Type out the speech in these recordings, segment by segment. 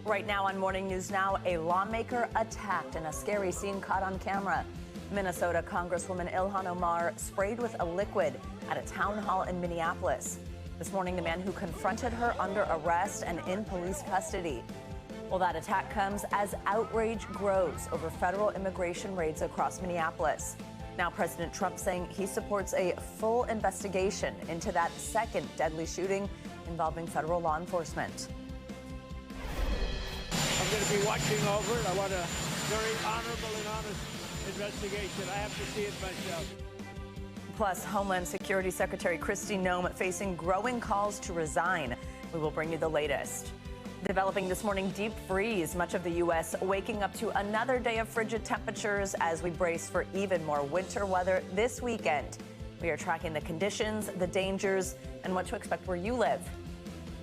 Right now on Morning News Now, a lawmaker attacked in a scary scene caught on camera. Minnesota Congresswoman Ilhan Omar sprayed with a liquid at a town hall in Minneapolis. This morning, the man who confronted her under arrest and in police custody. Well, that attack comes as outrage grows over federal immigration raids across Minneapolis. Now, President Trump saying he supports a full investigation into that second deadly shooting involving federal law enforcement. I'm going to be watching over it. I want a very honorable and honest investigation. I have to see it myself. Plus, Homeland Security Secretary Kristi Noem facing growing calls to resign. We will bring you the latest. Developing this morning, deep freeze. Much of the U.S. waking up to another day of frigid temperatures as we brace for even more winter weather this weekend. We are tracking the conditions, the dangers, and what to expect where you live.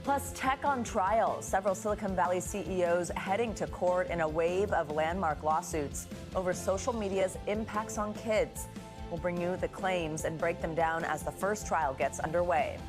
Plus, tech on trial. Several Silicon Valley CEOs heading to court in a wave of landmark lawsuits over social media's impacts on kids. We'll bring you the claims and break them down as the first trial gets underway.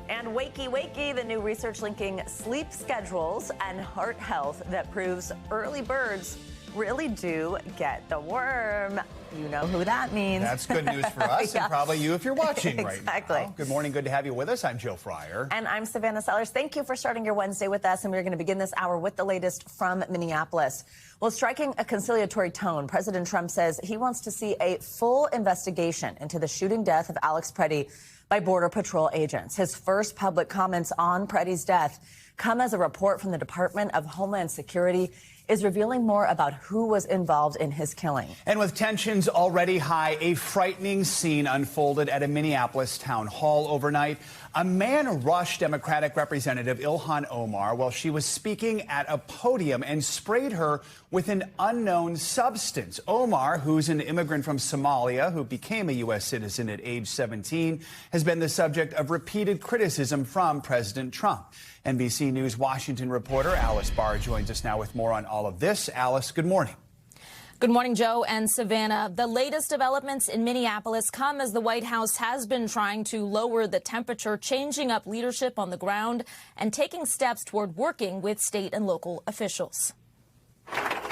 And Wakey Wakey, the new research linking sleep schedules and heart health that proves early birds really do get the worm. You know who that means. That's good news for us and probably you if you're watching right now. Exactly. Good morning. Good to have you with us. I'm Joe Fryer. And I'm Savannah Sellers. Thank you for starting your Wednesday with us. And we're going to begin this hour with the latest from Minneapolis. Well, striking a conciliatory tone, President Trump says he wants to see a full investigation into the shooting death of Alex Pretti by Border Patrol agents. His first public comments on Pretti's death come as a report from the Department of Homeland Security is revealing more about who was involved in his killing. And with tensions already high, a frightening scene unfolded at a Minneapolis town hall overnight. A man rushed Democratic Representative Ilhan Omar while she was speaking at a podium and sprayed her with an unknown substance. Omar, who's an immigrant from Somalia who became a U.S. citizen at age 17, has been the subject of repeated criticism from President Trump. NBC News Washington reporter Alice Barr joins us now with more on all of this. Alice, good morning. Good morning, Joe and Savannah. The latest developments in Minneapolis come as the White House has been trying to lower the temperature, changing up leadership on the ground and taking steps toward working with state and local officials.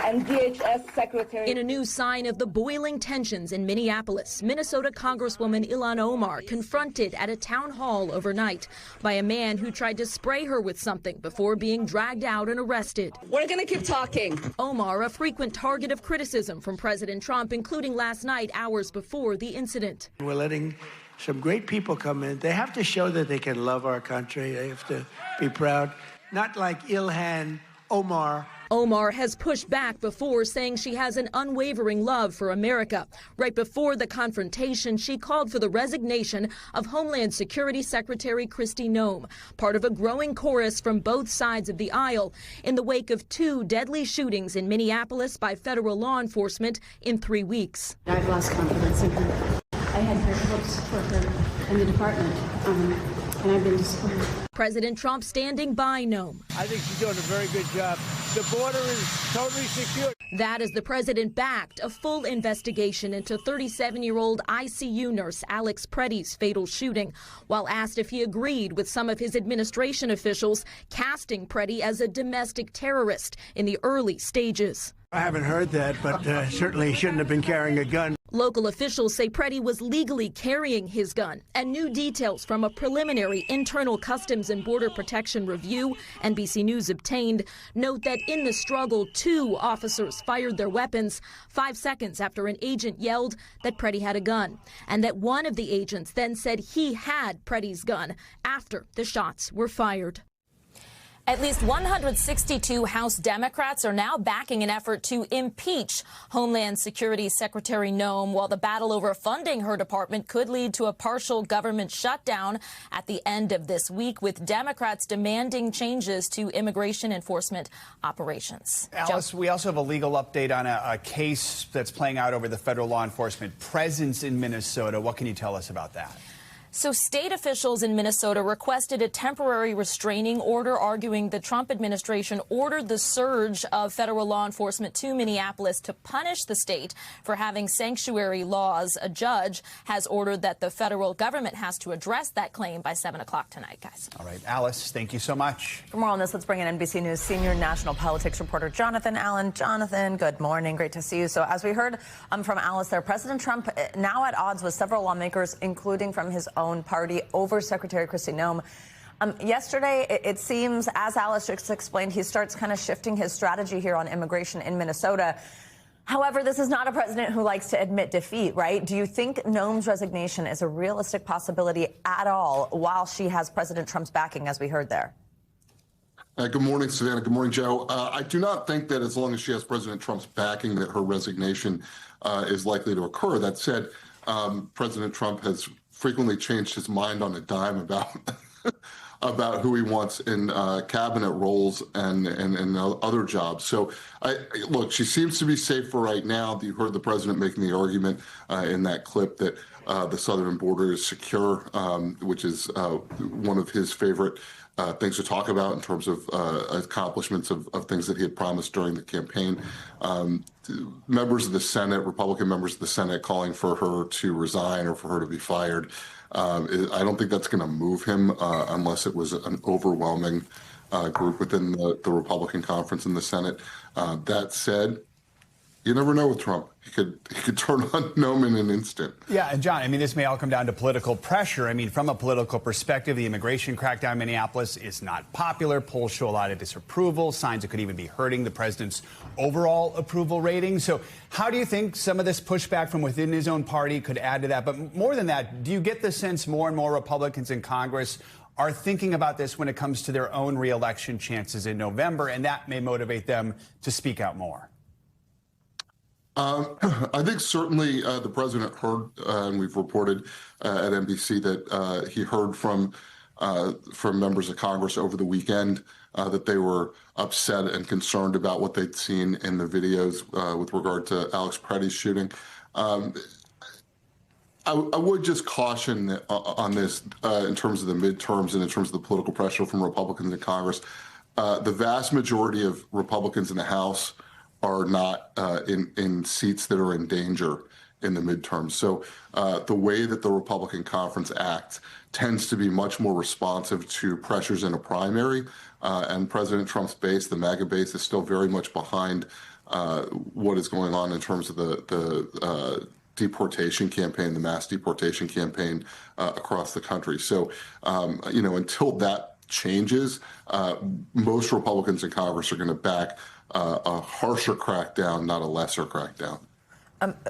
And DHS Secretary. In a new sign of the boiling tensions in Minneapolis, Minnesota Congresswoman Ilhan Omar confronted at a town hall overnight by a man who tried to spray her with something before being dragged out and arrested. We're going to keep talking. Omar, a frequent target of criticism from President Trump, including last night, hours before the incident. We're letting some great people come in. They have to show that they can love our country. They have to be proud. Not like Ilhan Omar. Omar has pushed back before, saying she has an unwavering love for America. Right before the confrontation, she called for the resignation of Homeland Security Secretary Kristi Noem, part of a growing chorus from both sides of the aisle in the wake of two deadly shootings in Minneapolis by federal law enforcement in 3 weeks. I've lost confidence in her. I had great hopes for her in the department, and I've been disappointed. President Trump standing by Noem. I think she's doing a very good job. The border is totally secure. That as the president backed a full investigation into 37-year-old ICU nurse Alex Pretti's fatal shooting, while asked if he agreed with some of his administration officials casting Pretti as a domestic terrorist in the early stages. I haven't heard that, but certainly he shouldn't have been carrying a gun. Local officials say Pretti was legally carrying his gun, and new details from a preliminary internal Customs and Border Protection review NBC News obtained note that in the struggle, 2 officers fired their weapons 5 seconds after an agent yelled that Pretti had a gun, and that one of the agents then said he had Pretti's gun after the shots were fired. At least 162 House Democrats are now backing an effort to impeach Homeland Security Secretary Noem, while the battle over funding her department could lead to a partial government shutdown at the end of this week, with Democrats demanding changes to immigration enforcement operations. Alice, we also have a legal update on a case that's playing out over the federal law enforcement presence in Minnesota. What can you tell us about that? So state officials in Minnesota requested a temporary restraining order, arguing the Trump administration ordered the surge of federal law enforcement to Minneapolis to punish the state for having sanctuary laws. A judge has ordered that the federal government has to address that claim by 7 o'clock tonight, guys. All right, Alice, thank you so much. For more on this, let's bring in NBC News senior national politics reporter Jonathan Allen. Jonathan, good morning. Great to see you. So as we heard from Alice there, President Trump now at odds with several lawmakers, including from his own party, over Secretary Kristi Noem. Yesterday, it seems, as Alice just explained, he starts kind of shifting his strategy here on immigration in Minnesota. However, this is not a president who likes to admit defeat, right? Do you think Noem's resignation is a realistic possibility at all while she has President Trump's backing, as we heard there? Good morning, Savannah. Good morning, Joe. I do not think that as long as she has President Trump's backing that her resignation is likely to occur. That said, President Trump has frequently changed his mind on a dime about about who he wants in cabinet roles and other jobs. So, look, she seems to be safe for right now. You heard the president making the argument in that clip that the southern border is secure, which is one of his favorite things to talk about in terms of accomplishments of things that he had promised during the campaign. Members of the Senate, Republican members of the Senate, calling for her to resign or for her to be fired. I don't think that's going to move him unless it was an overwhelming group within the Republican conference in the Senate. That said, you never know with Trump. He could turn on Noem in an instant. Yeah, and John, I mean, this may all come down to political pressure. I mean, from a political perspective, the immigration crackdown in Minneapolis is not popular. Polls show a lot of disapproval. Signs it could even be hurting the president's overall approval rating. So how do you think some of this pushback from within his own party could add to that? But more than that, do you get the sense more and more Republicans in Congress are thinking about this when it comes to their own reelection chances in November, and that may motivate them to speak out more? I think certainly the president heard, and we've reported at NBC that he heard from members of Congress over the weekend that they were upset and concerned about what they'd seen in the videos with regard to Alex Pretti's shooting. I would just caution on this in terms of the midterms and in terms of the political pressure from Republicans in Congress. The vast majority of Republicans in the House are not in seats that are in danger in the midterms. So the way that the Republican conference acts tends to be much more responsive to pressures in a primary. And President Trump's base, the MAGA base, is still very much behind what is going on in terms of the deportation campaign, the mass deportation campaign across the country. So, until that changes, most Republicans in Congress are going to back a harsher crackdown, not a lesser crackdown.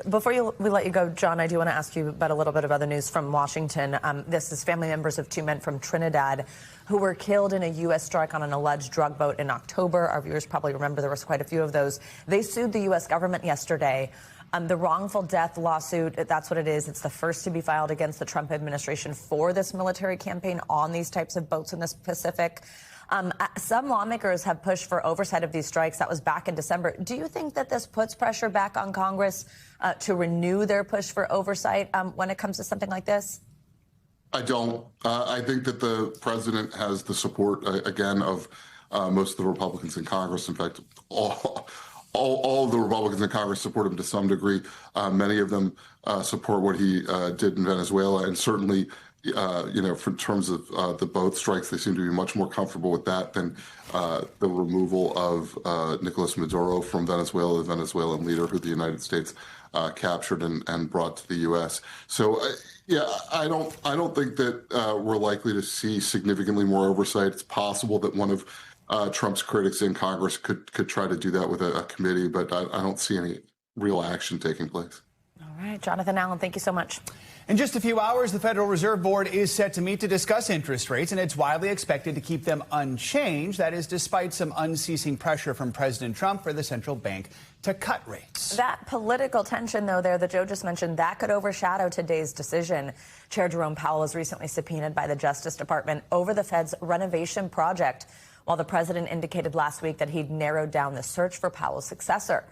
Before we let you go, John, I do want to ask you about a little bit of other news from Washington. This is family members of two men from Trinidad who were killed in a U.S. strike on an alleged drug boat in October. Our viewers probably remember there was quite a few of those. They sued the U.S. government yesterday. The wrongful death lawsuit, that's what it is. It's the first to be filed against the Trump administration for this military campaign on these types of boats in the Pacific. Some lawmakers have pushed for oversight of these strikes. That was back in December. Do you think that this puts pressure back on Congress to renew their push for oversight when it comes to something like this? I don't. I think that the president has the support, again, of most of the Republicans in Congress. In fact, all of the Republicans in Congress support him to some degree. Many of them support what he did in Venezuela, and certainly, in terms of the boat strikes, they seem to be much more comfortable with that than the removal of Nicolas Maduro from Venezuela, the Venezuelan leader who the United States captured and brought to the U.S. So, I don't think that we're likely to see significantly more oversight. It's possible that one of Trump's critics in Congress could try to do that with a committee, but I don't see any real action taking place. All right, Jonathan Allen, thank you so much. In just a few hours, the Federal Reserve Board is set to meet to discuss interest rates, and it's widely expected to keep them unchanged. That is, despite some unceasing pressure from President Trump for the central bank to cut rates. That political tension, though, there that Joe just mentioned, that could overshadow today's decision. Chair Jerome Powell was recently subpoenaed by the Justice Department over the Fed's renovation project, while the president indicated last week that he'd narrowed down the search for Powell's successor.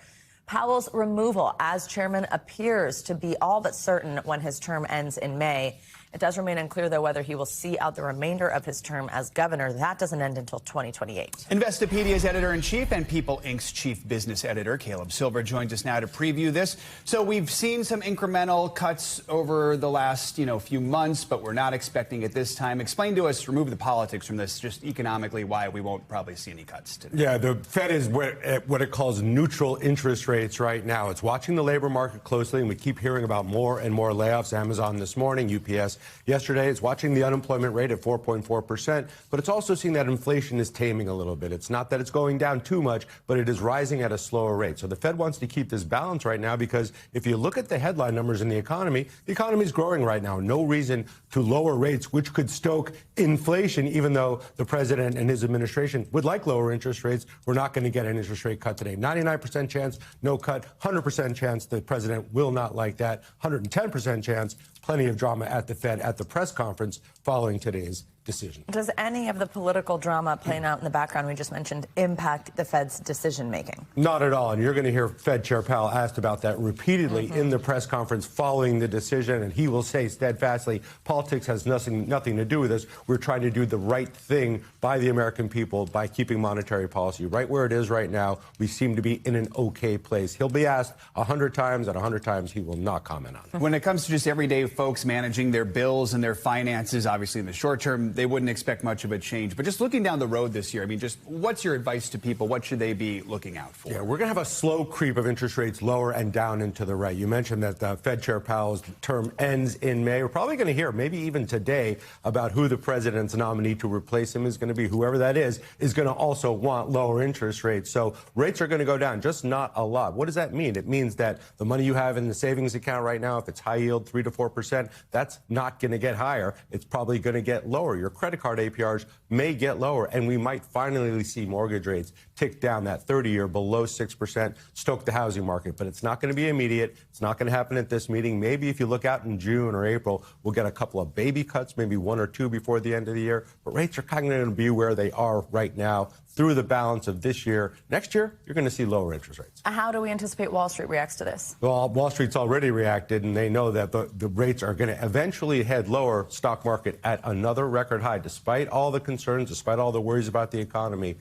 Powell's removal as chairman appears to be all but certain when his term ends in May. It does remain unclear, though, whether he will see out the remainder of his term as governor. That doesn't end until 2028. Investopedia's editor-in-chief and People Inc.'s chief business editor, Caleb Silver, joins us now to preview this. So we've seen some incremental cuts over the last, few months, but we're not expecting it this time. Explain to us, remove the politics from this, just economically, why we won't probably see any cuts today. Yeah, the Fed is what it calls neutral interest rates right now. It's watching the labor market closely, and we keep hearing about more and more layoffs. Amazon this morning, UPS yesterday. It's watching the unemployment rate at 4.4%, but it's also seeing that inflation is taming a little bit. It's not that it's going down too much, but it is rising at a slower rate. So the Fed wants to keep this balance right now because if you look at the headline numbers in the economy is growing right now. No reason to lower rates, which could stoke inflation, even though the president and his administration would like lower interest rates. We're not going to get an interest rate cut today. 99% chance, no cut. 100% chance the president will not like that. 110% chance, plenty of drama at the Fed at the press conference following today's decision. Does any of the political drama playing out in the background we just mentioned impact the Fed's decision making? Not at all. And you're going to hear Fed Chair Powell asked about that repeatedly in the press conference following the decision. And he will say steadfastly, politics has nothing to do with this. We're trying to do the right thing by the American people by keeping monetary policy right where it is right now. We seem to be in an okay place. He'll be asked 100 times, and 100 times he will not comment on it. When it comes to just everyday folks managing their bills and their finances, obviously in the short term, they wouldn't expect much of a change. But just looking down the road this year, just what's your advice to people? What should they be looking out for? Yeah, we're going to have a slow creep of interest rates lower and down and to the right. You mentioned that Fed Chair Powell's term ends in May. We're probably going to hear, maybe even today, about who the president's nominee to replace him is going to be. Whoever that is going to also want lower interest rates. So rates are going to go down, just not a lot. What does that mean? It means that the money you have in the savings account right now, if it's high yield, 3 to 4%, that's not going to get higher. It's probably going to get lower. Your credit card APRs may get lower, and we might finally see mortgage rates tick down, that 30-year below 6%, stoke the housing market. But it's not going to be immediate. It's not going to happen at this meeting. Maybe if you look out in June or April, we'll get a couple of baby cuts, maybe 1 or 2 before the end of the year. But rates are kind of going to be where they are right now through the balance of this year. Next year, you're going to see lower interest rates. How do we anticipate Wall Street reacts to this? Well, Wall Street's already reacted, and they know that the rates are going to eventually head lower. Stock market at another record high. Despite all the concerns, despite all the worries about the economy,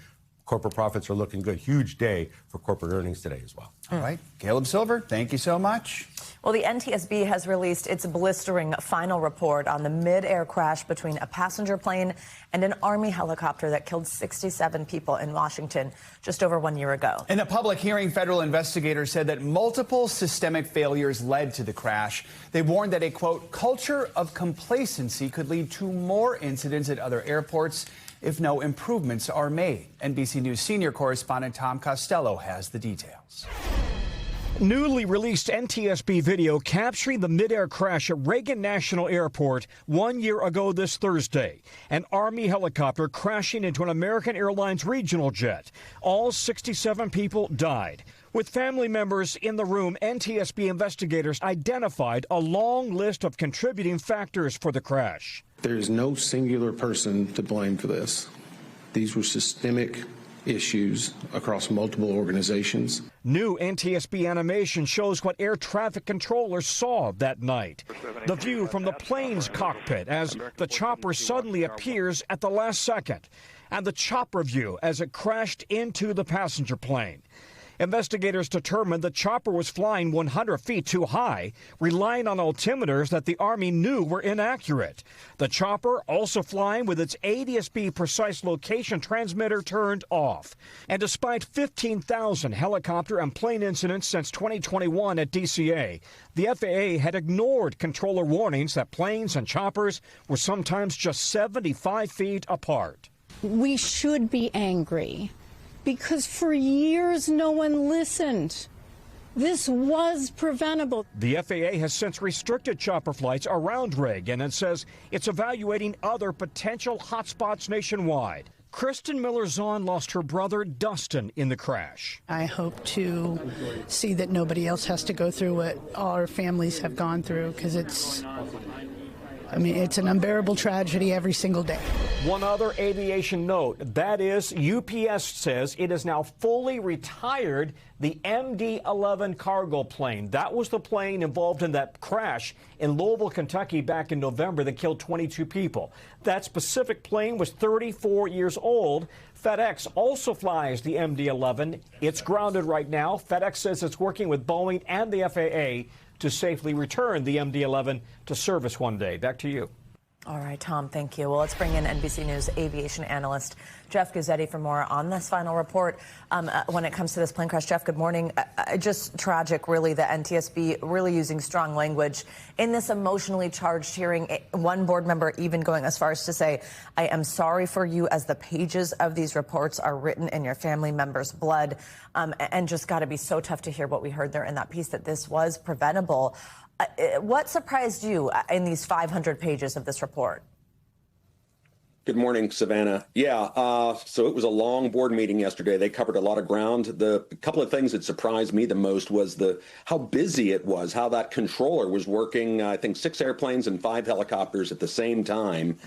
corporate profits are looking good. Huge day for corporate earnings today as well. All right. Caleb Silver, thank you so much. Well, the NTSB has released its blistering final report on the mid-air crash between a passenger plane and an Army helicopter that killed 67 people in Washington just over 1 year ago. In a public hearing, federal investigators said that multiple systemic failures led to the crash. They warned that a, quote, culture of complacency could lead to more incidents at other airports if no improvements are made. NBC News senior correspondent Tom Costello has the details. Newly released NTSB video capturing the mid-air crash at Reagan National Airport 1 year ago this Thursday. An Army helicopter crashing into an American Airlines regional jet. All 67 people died. With family members in the room, NTSB investigators identified a long list of contributing factors for the crash. There is no singular person to blame for this. These were systemic issues across multiple organizations. New NTSB animation shows what air traffic controllers saw that night. The view from the plane's cockpit as the chopper suddenly appears at the last second, and the chopper view as it crashed into the passenger plane. Investigators determined the chopper was flying 100 feet too high, relying on altimeters that the Army knew were inaccurate. The chopper also flying with its ADSB precise location transmitter turned off. And despite 15,000 helicopter and plane incidents since 2021 at DCA, the FAA had ignored controller warnings that planes and choppers were sometimes just 75 feet apart. We should be angry, because for years no one listened. This was preventable. The FAA has since restricted chopper flights around Reagan and says it's evaluating other potential hotspots nationwide. Kristen Miller-Zahn lost her brother Dustin in the crash. I hope to see that nobody else has to go through what our families have gone through, because it's an unbearable tragedy every single day. One other aviation note, that is, UPS says it has now fully retired the MD-11 cargo plane. That was the plane involved in that crash in Louisville, Kentucky back in November that killed 22 people. That specific plane was 34 years old. FedEx also flies the MD-11. It's grounded right now. FedEx says it's working with Boeing and the FAA to safely return the MD-11 to service one day. Back to you. All right, Tom, thank you. Well, let's bring in NBC News aviation analyst Jeff Guzzetti for more on this final report. When it comes to this plane crash, Jeff, good morning. Just tragic, really, the NTSB really using strong language in this emotionally charged hearing. One board member even going as far as to say, I am sorry for you as the pages of these reports are written in your family members' blood. And just got to be so tough to hear what we heard there in that piece, that this was preventable. What surprised you in these 500 pages of this report? Good morning, Savannah. Yeah, so it was a long board meeting yesterday. They covered a lot of ground. The couple of things that surprised me the most was how busy it was, how that controller was working, I think, 6 airplanes and 5 helicopters at the same time.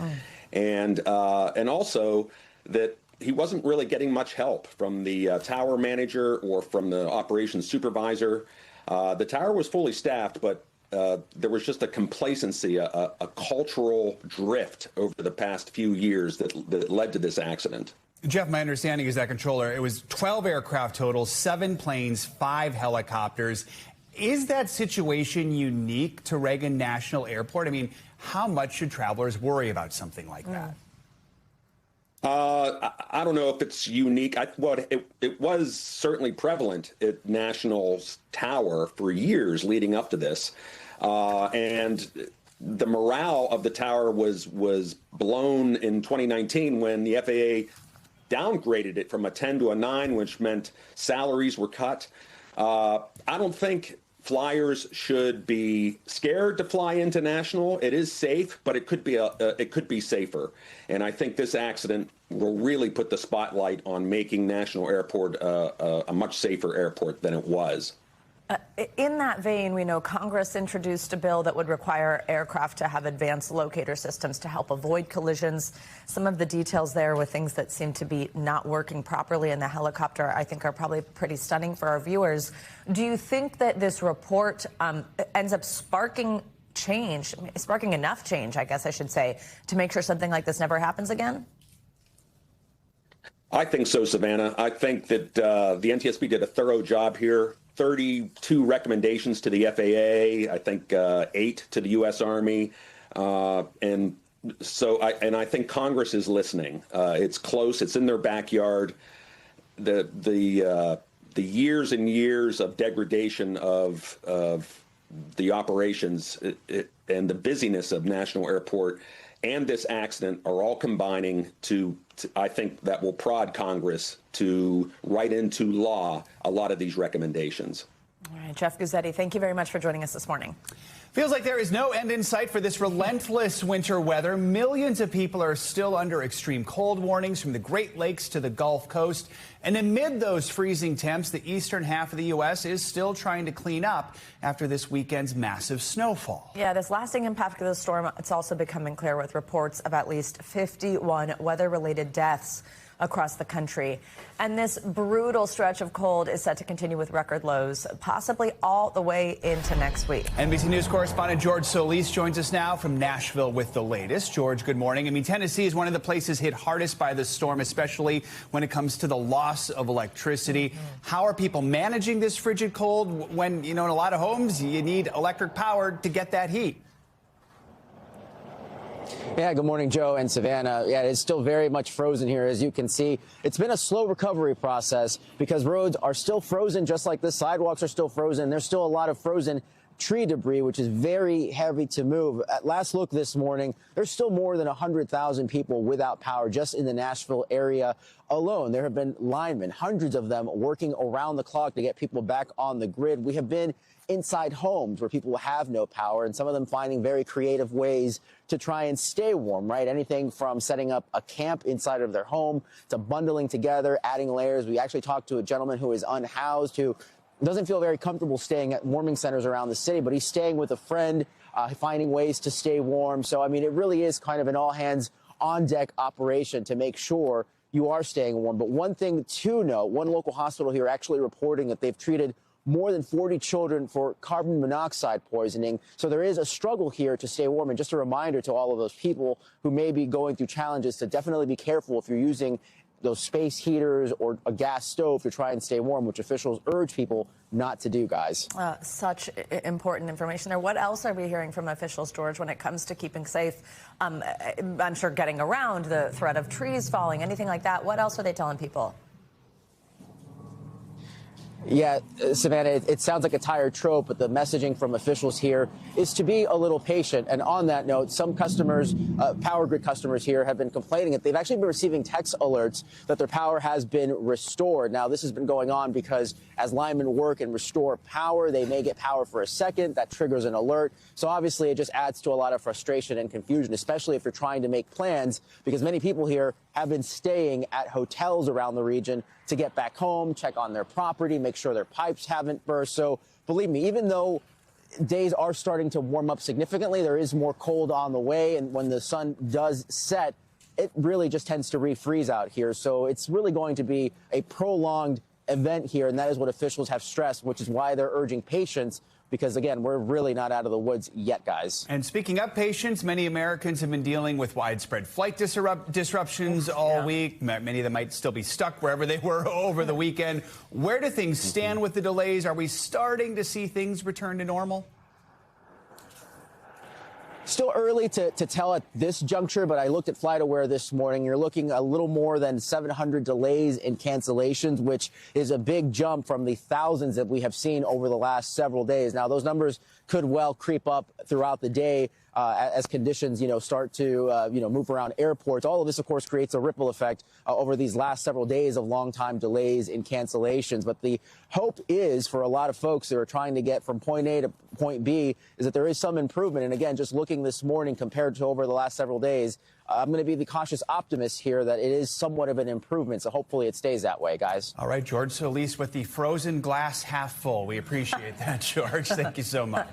And also that he wasn't really getting much help from the tower manager or from the operations supervisor. The tower was fully staffed, but there was just a complacency, a cultural drift over the past few years that led to this accident. Jeff, my understanding is that controller, it was 12 aircraft total, 7 planes, 5 helicopters. Is that situation unique to Reagan National Airport? I mean, how much should travelers worry about something like that? I don't know if it's unique. It was certainly prevalent at National's Tower for years leading up to this. And the morale of the tower was blown in 2019 when the FAA downgraded it from a 10 to a 9, which meant salaries were cut. I don't think flyers should be scared to fly into National. It is safe, but it could be safer. And I think this accident will really put the spotlight on making National Airport a much safer airport than it was. In that vein, we know Congress introduced a bill that would require aircraft to have advanced locator systems to help avoid collisions. Some of the details there with things that seem to be not working properly in the helicopter, I think, are probably pretty stunning for our viewers. Do you think that this report ends up sparking change, sparking enough change, I guess I should say, to make sure something like this never happens again? I think so, Savannah. I think that the NTSB did a thorough job here. 32 recommendations to the FAA, I think 8 to the U.S. Army, and I think Congress is listening. It's close. It's in their backyard. The years and years of degradation of the operations and the busyness of National Airport and this accident are all combining to I think that will prod Congress to write into law a lot of these recommendations. All right, Jeff Guzzetti, thank you very much for joining us this morning. Feels like there is no end in sight for this relentless winter weather. Millions of people are still under extreme cold warnings from the Great Lakes to the Gulf Coast. And amid those freezing temps, the eastern half of the U.S. is still trying to clean up after this weekend's massive snowfall. Yeah, this lasting impact of the storm, it's also becoming clear with reports of at least 51 weather-related deaths across the country. And this brutal stretch of cold is set to continue with record lows, possibly all the way into next week. NBC News correspondent George Solis joins us now from Nashville with the latest. George, good morning. I mean, Tennessee is one of the places hit hardest by the storm, especially when it comes to the loss of electricity. How are people managing this frigid cold when, you know, in a lot of homes, you need electric power to get that heat? Yeah, good morning, Joe and Savannah. Yeah, it's still very much frozen here. As you can see, it's been a slow recovery process because roads are still frozen, just like the sidewalks are still frozen. There's still a lot of frozen tree debris, which is very heavy to move. At last look this morning, there's still more than 100,000 people without power just in the Nashville area alone. There have been linemen, hundreds of them, working around the clock to get people back on the grid. We have been inside homes where people have no power, and some of them finding very creative ways to try and stay warm, right? Anything from setting up a camp inside of their home to bundling together, adding layers. We actually talked to a gentleman who is unhoused, who doesn't feel very comfortable staying at warming centers around the city, but he's staying with a friend, finding ways to stay warm. So, I mean, it really is kind of an all hands on-deck operation to make sure you are staying warm. But one thing to note, one local hospital here actually reporting that they've treated more than 40 children for carbon monoxide poisoning. So there is a struggle here to stay warm. And just a reminder to all of those people who may be going through challenges to definitely be careful if you're using those space heaters or a gas stove to try and stay warm, which officials urge people not to do, guys. Such important information there. What else are we hearing from officials, George, when it comes to keeping safe? I'm sure getting around the threat of trees falling, anything like that. What else are they telling people? Yeah, Savannah, it sounds like a tired trope, but the messaging from officials here is to be a little patient. And on that note, some customers, power grid customers here, have been complaining that they've actually been receiving text alerts that their power has been restored. Now, this has been going on because as linemen work and restore power, they may get power for a second. That triggers an alert. So obviously, it just adds to a lot of frustration and confusion, especially if you're trying to make plans, because many people here have been staying at hotels around the region to get back home, check on their property, make sure their pipes haven't burst. So believe me, even though days are starting to warm up significantly, there is more cold on the way. And when the sun does set, it really just tends to refreeze out here. So it's really going to be a prolonged event here. And that is what officials have stressed, which is why they're urging patience. Because, again, we're really not out of the woods yet, guys. And speaking of patience, many Americans have been dealing with widespread flight disruptions all week. Many of them might still be stuck wherever they were over the weekend. Where do things stand with the delays? Are we starting to see things return to normal? Still early to tell at this juncture, but I looked at FlightAware this morning. You're looking a little more than 700 delays and cancellations, which is a big jump from the thousands that we have seen over the last several days. Now, those numbers could well creep up throughout the day as conditions, start to, move around airports. All of this, of course, creates a ripple effect over these last several days of long time delays and cancellations. But the hope is for a lot of folks that are trying to get from point A to point B is that there is some improvement. And again, just looking this morning compared to over the last several days, I'm going to be the cautious optimist here that it is somewhat of an improvement. So hopefully it stays that way, guys. All right, George Solis with the frozen glass half full. We appreciate that, George. Thank you so much.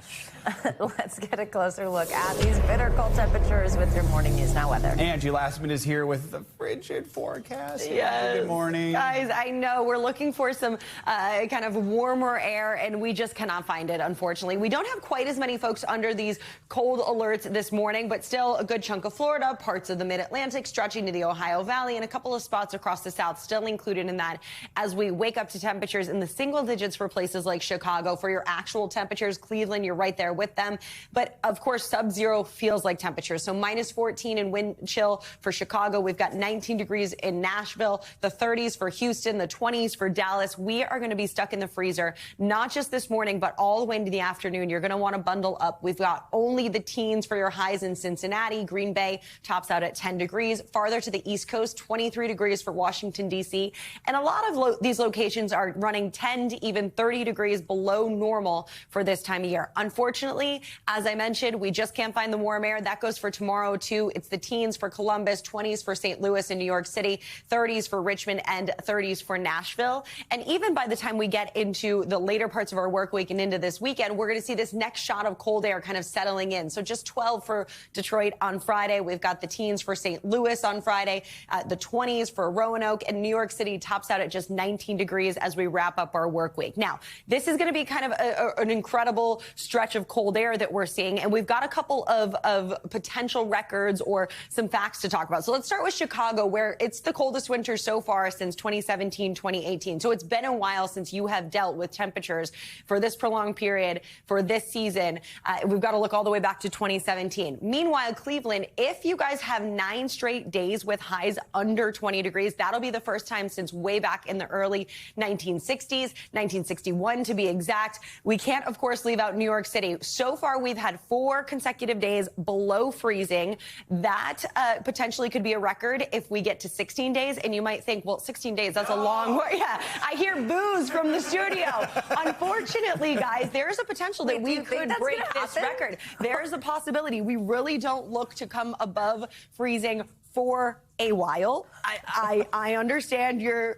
Let's get a closer look at these bitter cold temperatures with your Morning News Now weather. Angie Lastman is here with the frigid forecast. Yes. Good morning. Guys, I know we're looking for some kind of warmer air, and we just cannot find it, unfortunately. We don't have quite as many folks under these cold alerts this morning, but still a good chunk of Florida, parts of the mid-Atlantic, stretching to the Ohio Valley, and a couple of spots across the South still included in that as we wake up to temperatures in the single digits for places like Chicago. For your actual temperatures, Cleveland, you're right there with them. But, of course, sub-zero feels like temperatures. So minus 14 in wind chill for Chicago. We've got 19 degrees in Nashville, the 30s for Houston, the 20s for Dallas. We are going to be stuck in the freezer, not just this morning, but all the way into the afternoon. You're going to want to bundle up. We've got only the teens for your highs in Cincinnati. Green Bay tops out at 10 degrees. Farther to the East Coast, 23 degrees for Washington, D.C. And a lot of these locations are running 10 to even 30 degrees below normal for this time of year. Unfortunately, as I mentioned, we just can't find the warm air. That goes for tomorrow, too. It's the teens for Columbus, 20s for St. Louis and New York City, 30s for Richmond, and 30s for Nashville. And even by the time we get into the later parts of our work week and into this weekend, we're going to see this next shot of cold air kind of settling in. So just 12 for Detroit on Friday. We've got the teens for St. Louis on Friday, the 20s for Roanoke, and New York City tops out at just 19 degrees as we wrap up our work week. Now, this is going to be kind of an incredible stretch of cold air that we're seeing, and we've got a couple of potential records or some facts to talk about. So let's start with Chicago, where it's the coldest winter so far since 2017, 2018. So it's been a while since you have dealt with temperatures for this prolonged period for this season. We've got to look all the way back to 2017. Meanwhile, Cleveland, if you guys have 9 straight days with highs under 20 degrees, that'll be the first time since way back in the early 1960s, 1961 to be exact. We can't, of course, leave out New York City. So far, we've had 4 consecutive days below freezing. That potentially could be a record if we get to 16 days. And you might think, well, 16 days, that's a long way. Yeah, I hear boos from the studio. Unfortunately, guys, there's a potential that we could break this record. There's a possibility. We really don't look to come above freezing for a while. I understand your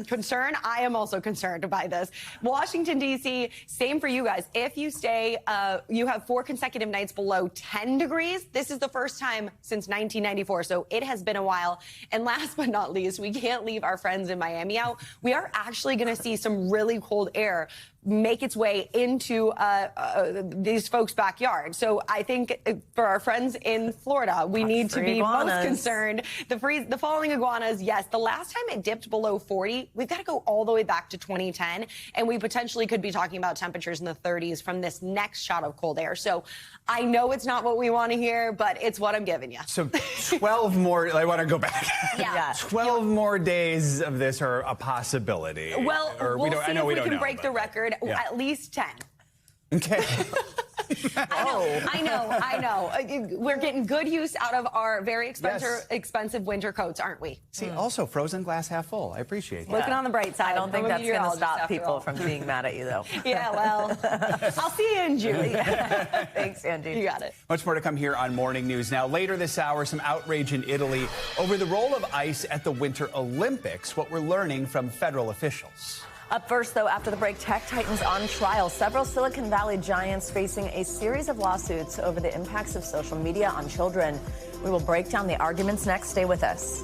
concern. I am also concerned by this. Washington, D.C., same for you guys. If you stay, you have 4 consecutive nights below 10 degrees. This is the first time since 1994, so it has been a while. And last but not least, we can't leave our friends in Miami out. We are actually going to see some really cold air make its way into these folks' backyard. So I think for our friends in Florida, we need to be most concerned. The falling iguanas, yes. The last time it dipped below 40, we've got to go all the way back to 2010, and we potentially could be talking about temperatures in the 30s from this next shot of cold air. So I know it's not what we want to hear, but it's what I'm giving you. So 12 more, I want to go back. Yeah. 12 more days of this are a possibility. Well, we'll see if we can break the record. Yeah. At least 10. Okay. I know. We're getting good use out of our very expensive winter coats, aren't we? See, also frozen glass half full. I appreciate that. Looking on the bright side. I don't think that's going to stop people from being mad at you, though. Yeah, well, I'll see you in June. Thanks, Angie. You got it. Much more to come here on Morning News. Now, later this hour, some outrage in Italy over the role of ice at the Winter Olympics, what we're learning from federal officials. Up first, though, after the break, tech titans on trial. Several Silicon Valley giants facing a series of lawsuits over the impacts of social media on children. We will break down the arguments next. Stay with us.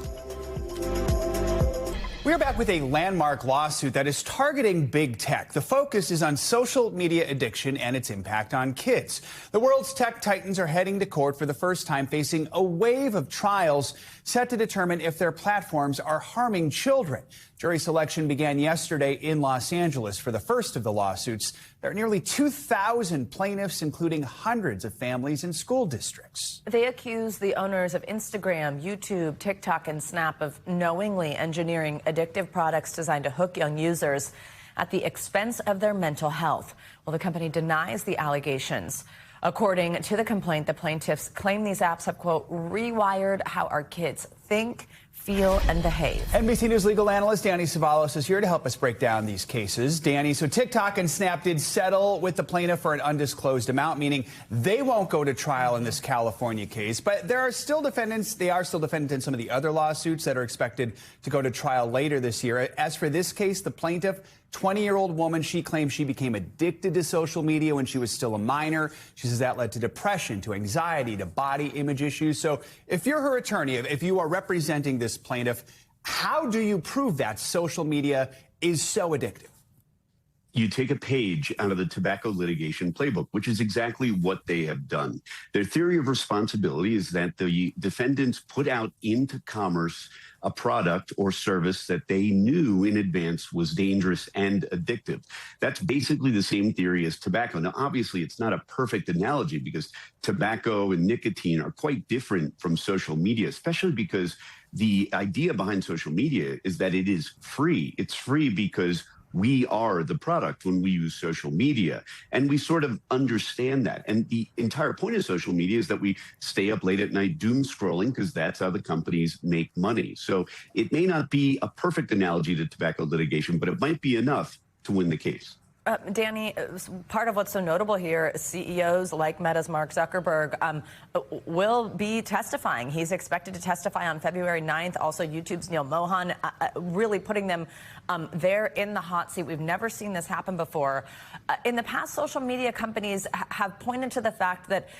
We're back with a landmark lawsuit that is targeting big tech. The focus is on social media addiction and its impact on kids. The world's tech titans are heading to court for the first time, facing a wave of trials set to determine if their platforms are harming children. Jury selection began yesterday in Los Angeles for the first of the lawsuits. There are nearly 2,000 plaintiffs, including hundreds of families and school districts. They accuse the owners of Instagram, YouTube, TikTok, and Snap of knowingly engineering addictive products designed to hook young users at the expense of their mental health. Well, the company denies the allegations. According to the complaint, the plaintiffs claim these apps have, quote, rewired how our kids think, feel, and behave. NBC News legal analyst Danny Savalos is here to help us break down these cases. Danny, so TikTok and Snap did settle with the plaintiff for an undisclosed amount, meaning they won't go to trial in this California case. But there are still defendants. They are still defendants in some of the other lawsuits that are expected to go to trial later this year. As for this case, the plaintiff, 20-year-old woman, she claims she became addicted to social media when she was still a minor. She says that led to depression, to anxiety, to body image issues. So if you're her attorney, if you are representing this plaintiff, how do you prove that social media is so addictive? You take a page out of the tobacco litigation playbook, which is exactly what they have done. Their theory of responsibility is that the defendants put out into commerce a product or service that they knew in advance was dangerous and addictive. That's basically the same theory as tobacco. Now, obviously, it's not a perfect analogy because tobacco and nicotine are quite different from social media, especially because the idea behind social media is that it is free. It's free because we are the product when we use social media. And we sort of understand that. And the entire point of social media is that we stay up late at night doom scrolling because that's how the companies make money. So it may not be a perfect analogy to tobacco litigation, but it might be enough to win the case. Danny, part of what's so notable here, CEOs like Meta's Mark Zuckerberg will be testifying. He's expected to testify on February 9th. Also, YouTube's Neil Mohan, really putting them there in the hot seat. We've never seen this happen before. In the past, social media companies have pointed to the fact that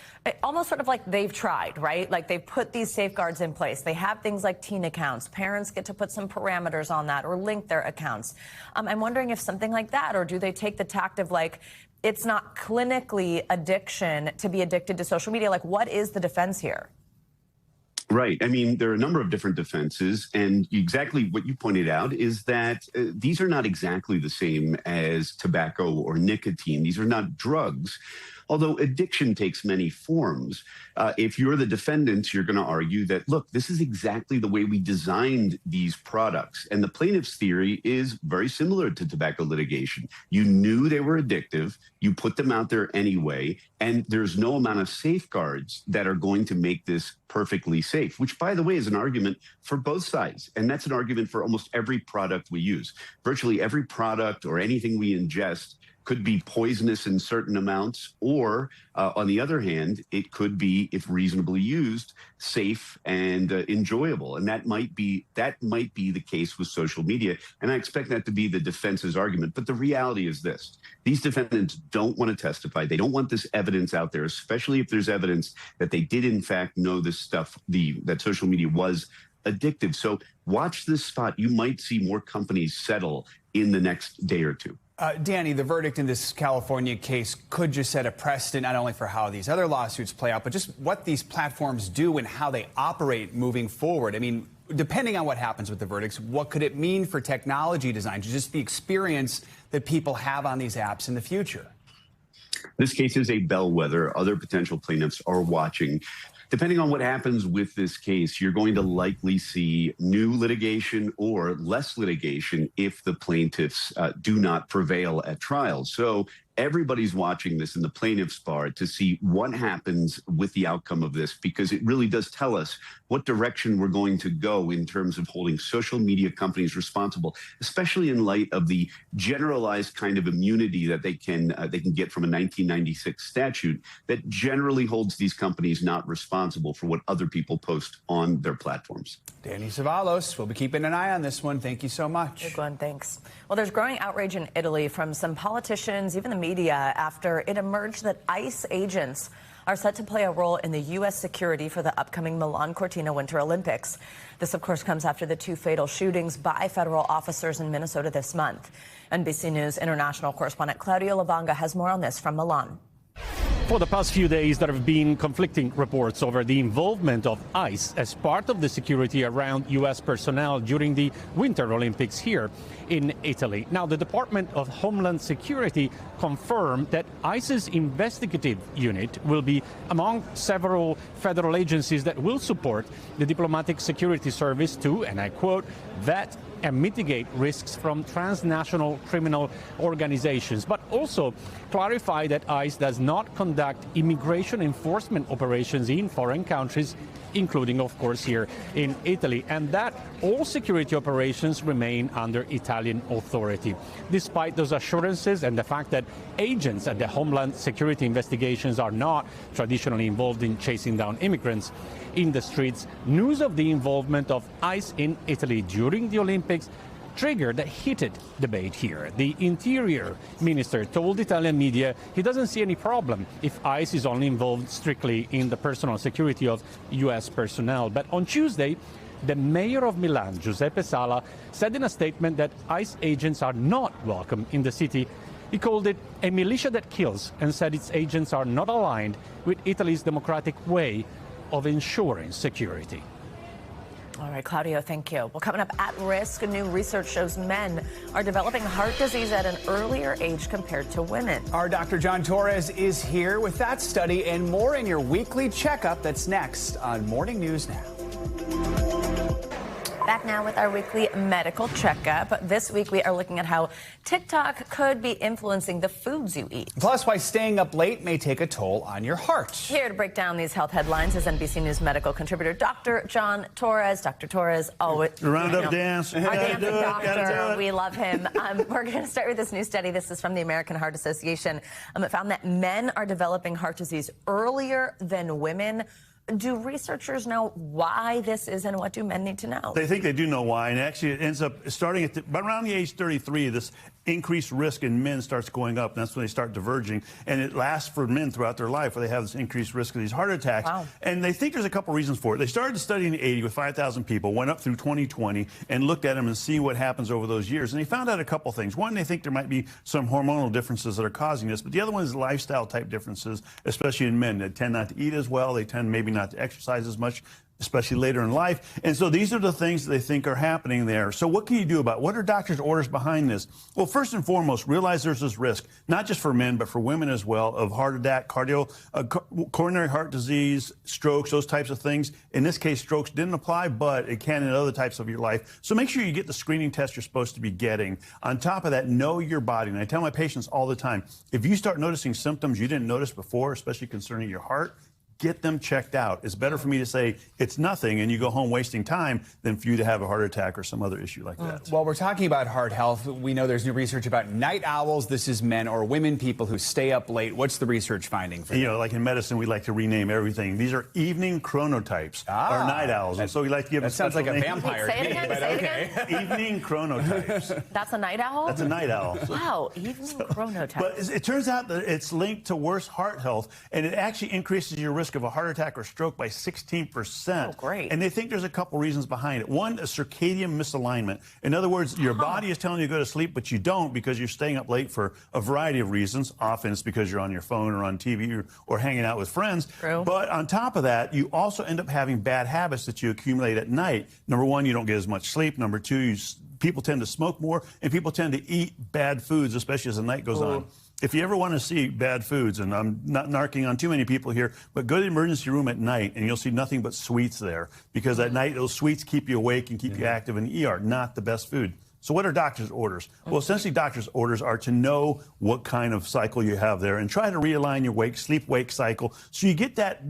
almost sort of like they've tried, right? Like they've put these safeguards in place. They have things like teen accounts. Parents get to put some parameters on that or link their accounts. I'm wondering if something like that, or do they take the tact of like, it's not clinically addiction to be addicted to social media? Like, what is the defense here? Right. I mean, there are a number of different defenses, and exactly what you pointed out is that these are not exactly the same as tobacco or nicotine. These are not drugs. Although addiction takes many forms. If you're the defendants, you're going to argue that, look, this is exactly the way we designed these products. And the plaintiff's theory is very similar to tobacco litigation. You knew they were addictive. You put them out there anyway. And there's no amount of safeguards that are going to make this perfectly safe, which, by the way, is an argument for both sides. And that's an argument for almost every product we use. Virtually every product or anything we ingest could be poisonous in certain amounts, or on the other hand, it could be, if reasonably used, safe and enjoyable. And that might be the case with social media. And I expect that to be the defense's argument. But the reality is this: these defendants don't want to testify. They don't want this evidence out there, especially if there's evidence that they did in fact know this stuff, that social media was addictive. So watch this spot. You might see more companies settle in the next day or two. Danny, the verdict in this California case could just set a precedent not only for how these other lawsuits play out, but just what these platforms do and how they operate moving forward. I mean, depending on what happens with the verdicts, what could it mean for technology design, just the experience that people have on these apps in the future? This case is a bellwether. Other potential plaintiffs are watching. Depending on what happens with this case, you're going to likely see new litigation or less litigation if the plaintiffs do not prevail at trial. So everybody's watching this in the plaintiff's bar to see what happens with the outcome of this, because it really does tell us what direction we're going to go in terms of holding social media companies responsible, especially in light of the generalized kind of immunity that they can get from a 1996 statute that generally holds these companies not responsible for what other people post on their platforms. Danny Savalos, we'll be keeping an eye on this one. Thank you so much. Good one, thanks. Well, there's growing outrage in Italy from some politicians, even the media, after it emerged that ICE agents are set to play a role in the U.S. security for the upcoming Milan-Cortina Winter Olympics. This, of course, comes after the 2 fatal shootings by federal officers in Minnesota this month. NBC News international correspondent Claudio Lavanga has more on this from Milan. For the past few days, there have been conflicting reports over the involvement of ICE as part of the security around U.S. personnel during the Winter Olympics here in Italy. Now, the Department of Homeland Security confirmed that ICE's investigative unit will be among several federal agencies that will support the Diplomatic Security Service to, and I quote, vet and mitigate risks from transnational criminal organizations, but also clarify that ICE does not conduct immigration enforcement operations in foreign countries, including, of course, here in Italy, and that all security operations remain under Italian authority. Despite those assurances and the fact that agents at the Homeland Security investigations are not traditionally involved in chasing down immigrants in the streets, news of the involvement of ICE in Italy during the Olympics triggered a heated debate here. The Interior Minister told Italian media he doesn't see any problem if ICE is only involved strictly in the personal security of U.S. personnel. But on Tuesday, the mayor of Milan, Giuseppe Sala, said in a statement that ICE agents are not welcome in the city. He called it a militia that kills and said its agents are not aligned with Italy's democratic way of ensuring security. All right, Claudio, thank you. Well, coming up, at risk, new research shows men are developing heart disease at an earlier age compared to women. Our Dr. John Torres is here with that study and more in your weekly checkup. That's next on Morning News Now. Back now with our weekly medical checkup. This week we are looking at how TikTok could be influencing the foods you eat. Plus, why staying up late may take a toll on your heart. Here to break down these health headlines is NBC News medical contributor Dr. John Torres. Dr. Torres, always roundup dance. Our dancing doctor. We love him. We're going to start with this new study. This is from the American Heart Association. It found that men are developing heart disease earlier than women. Do researchers know why this is, and what do men need to know? They think they do know why, and actually it ends up starting at around the age 33, this increased risk in men starts going up, and that's when they start diverging, and it lasts for men throughout their life where they have this increased risk of these heart attacks. Wow. And they think there's a couple reasons for it. They started the study in the 80s with 5,000 people, went up through 2020, and looked at them and see what happens over those years, and they found out a couple things. One, they think there might be some hormonal differences that are causing this, but the other one is lifestyle type differences, especially in men. They tend not to eat as well, they tend maybe not to exercise as much, especially later in life. And so these are the things that they think are happening there. So what can you do about it? What are doctors' orders behind this? Well, first and foremost, realize there's this risk, not just for men, but for women as well, of heart attack, coronary heart disease, strokes, those types of things. In this case, strokes didn't apply, but it can in other types of your life. So make sure you get the screening test you're supposed to be getting. On top of that, know your body. And I tell my patients all the time, if you start noticing symptoms you didn't notice before, especially concerning your heart, get them checked out. It's better for me to say it's nothing and you go home wasting time than for you to have a heart attack or some other issue like that. While we're talking about heart health, we know there's new research about night owls. This is men or women, people who stay up late. What's the research finding for them? Like in medicine, we like to rename everything. These are evening chronotypes, or night owls. And so we like to give them sounds like a name. vampire. Wait, say it again, say it again. Evening chronotypes. That's a night owl? That's a night owl. Wow, evening chronotype. But it turns out that it's linked to worse heart health, and it actually increases your risk of a heart attack or stroke by 16%. Oh, great. And they think there's a couple reasons behind it. One, a circadian misalignment. In other words, your body is telling you to go to sleep, but you don't because you're staying up late for a variety of reasons. Often it's because you're on your phone or on TV or hanging out with friends. True. But on top of that, you also end up having bad habits that you accumulate at night. Number one, you don't get as much sleep. Number two, people tend to smoke more, and people tend to eat bad foods, especially as the night goes on. If you ever want to see bad foods, and I'm not narking on too many people here, but go to the emergency room at night and you'll see nothing but sweets there, because at night those sweets keep you awake and keep you active in the ER, not the best food. So what are doctors' orders? Well, essentially doctors' orders are to know what kind of cycle you have there and try to realign your sleep-wake cycle so you get that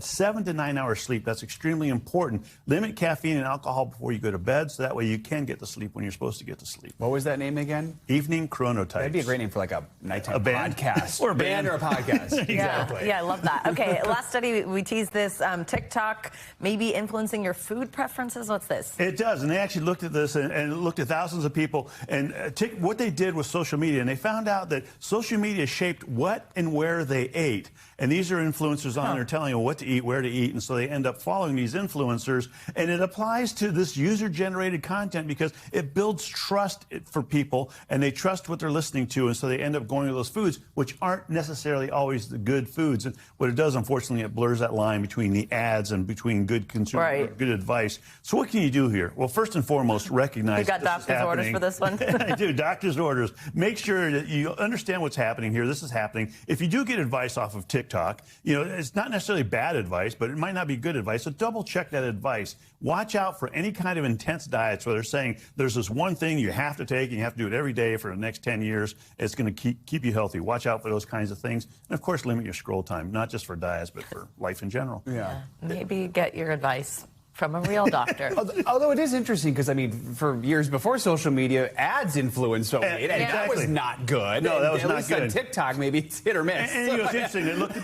7 to 9 hour sleep. That's extremely important. Limit caffeine and alcohol before you go to bed so that way you can get to sleep when you're supposed to get to sleep. What was that name again? Evening chronotypes. That'd be a great name for like a nighttime podcast. Or a band or a podcast. Exactly. Yeah, I love that. Okay, last study, we teased this. TikTok maybe influencing your food preferences. What's this? It does, and they actually looked at this and looked at thousands of people, and what they did with social media, and they found out that social media shaped what and where they ate. And these are influencers on there telling you what to eat, where to eat, and so they end up following these influencers. And it applies to this user-generated content because it builds trust for people, and they trust what they're listening to, and so they end up going to those foods, which aren't necessarily always the good foods. And what it does, unfortunately, it blurs that line between the ads and between good consumer, good advice. So what can you do here? Well, first and foremost, recognize you got doctor's orders for this one? I do, doctor's orders. Make sure that you understand what's happening here. This is happening. If you do get advice off of TikTok, it's not necessarily bad advice, but it might not be good advice. So double check that advice. Watch out for any kind of intense diets where they're saying there's this one thing you have to take and you have to do it every day for the next 10 years. It's going to keep you healthy. Watch out for those kinds of things. And of course, limit your scroll time, not just for diets, but for life in general. Yeah. Maybe get your advice from a real doctor. Although it is interesting because, I mean, for years before social media, ads influenced so and that was not good. No, that was at not least good. On TikTok, maybe it's hit or miss. And it's interesting. They looked at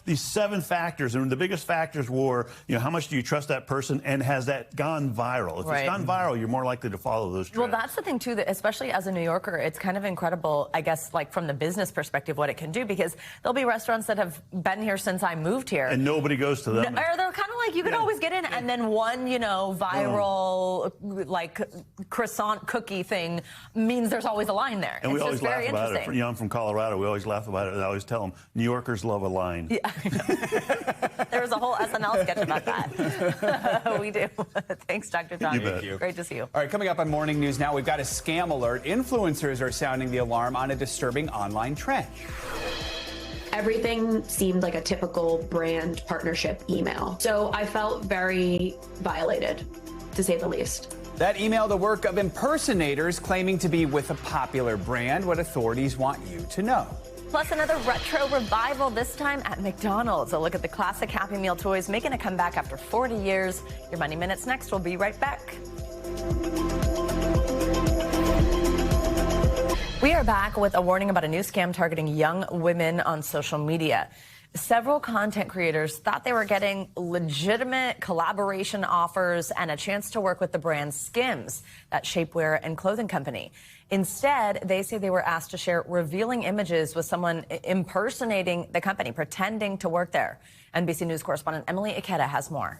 these 7 factors, and the biggest factors were, how much do you trust that person, and has that gone viral? If it's gone viral, you're more likely to follow those trends. Well, that's the thing, too, that especially as a New Yorker, it's kind of incredible, I guess, like from the business perspective, what it can do, because there'll be restaurants that have been here since I moved here. And nobody goes to them. Or they're kind of like, you can always get in, and then one, viral, like, croissant cookie thing means there's always a line there. And we always laugh about it. I'm from Colorado. We always laugh about it. And I always tell them, New Yorkers love a line. Yeah, I know. There was a whole SNL sketch about that. We do. Thanks, Dr. John. Thank you. Great to see you. All right, coming up on Morning News Now, we've got a scam alert. Influencers are sounding the alarm on a disturbing online trend. Everything seemed like a typical brand partnership email. So I felt very violated, to say the least. That email, the work of impersonators claiming to be with a popular brand, what authorities want you to know. Plus another retro revival, this time at McDonald's. A look at the classic Happy Meal toys making a comeback after 40 years. Your Money Minutes next. We'll be right back. We are back with a warning about a new scam targeting young women on social media. Several content creators thought they were getting legitimate collaboration offers and a chance to work with the brand Skims, that shapewear and clothing company. Instead, they say they were asked to share revealing images with someone impersonating the company, pretending to work there. NBC News correspondent Emily Ikeda has more.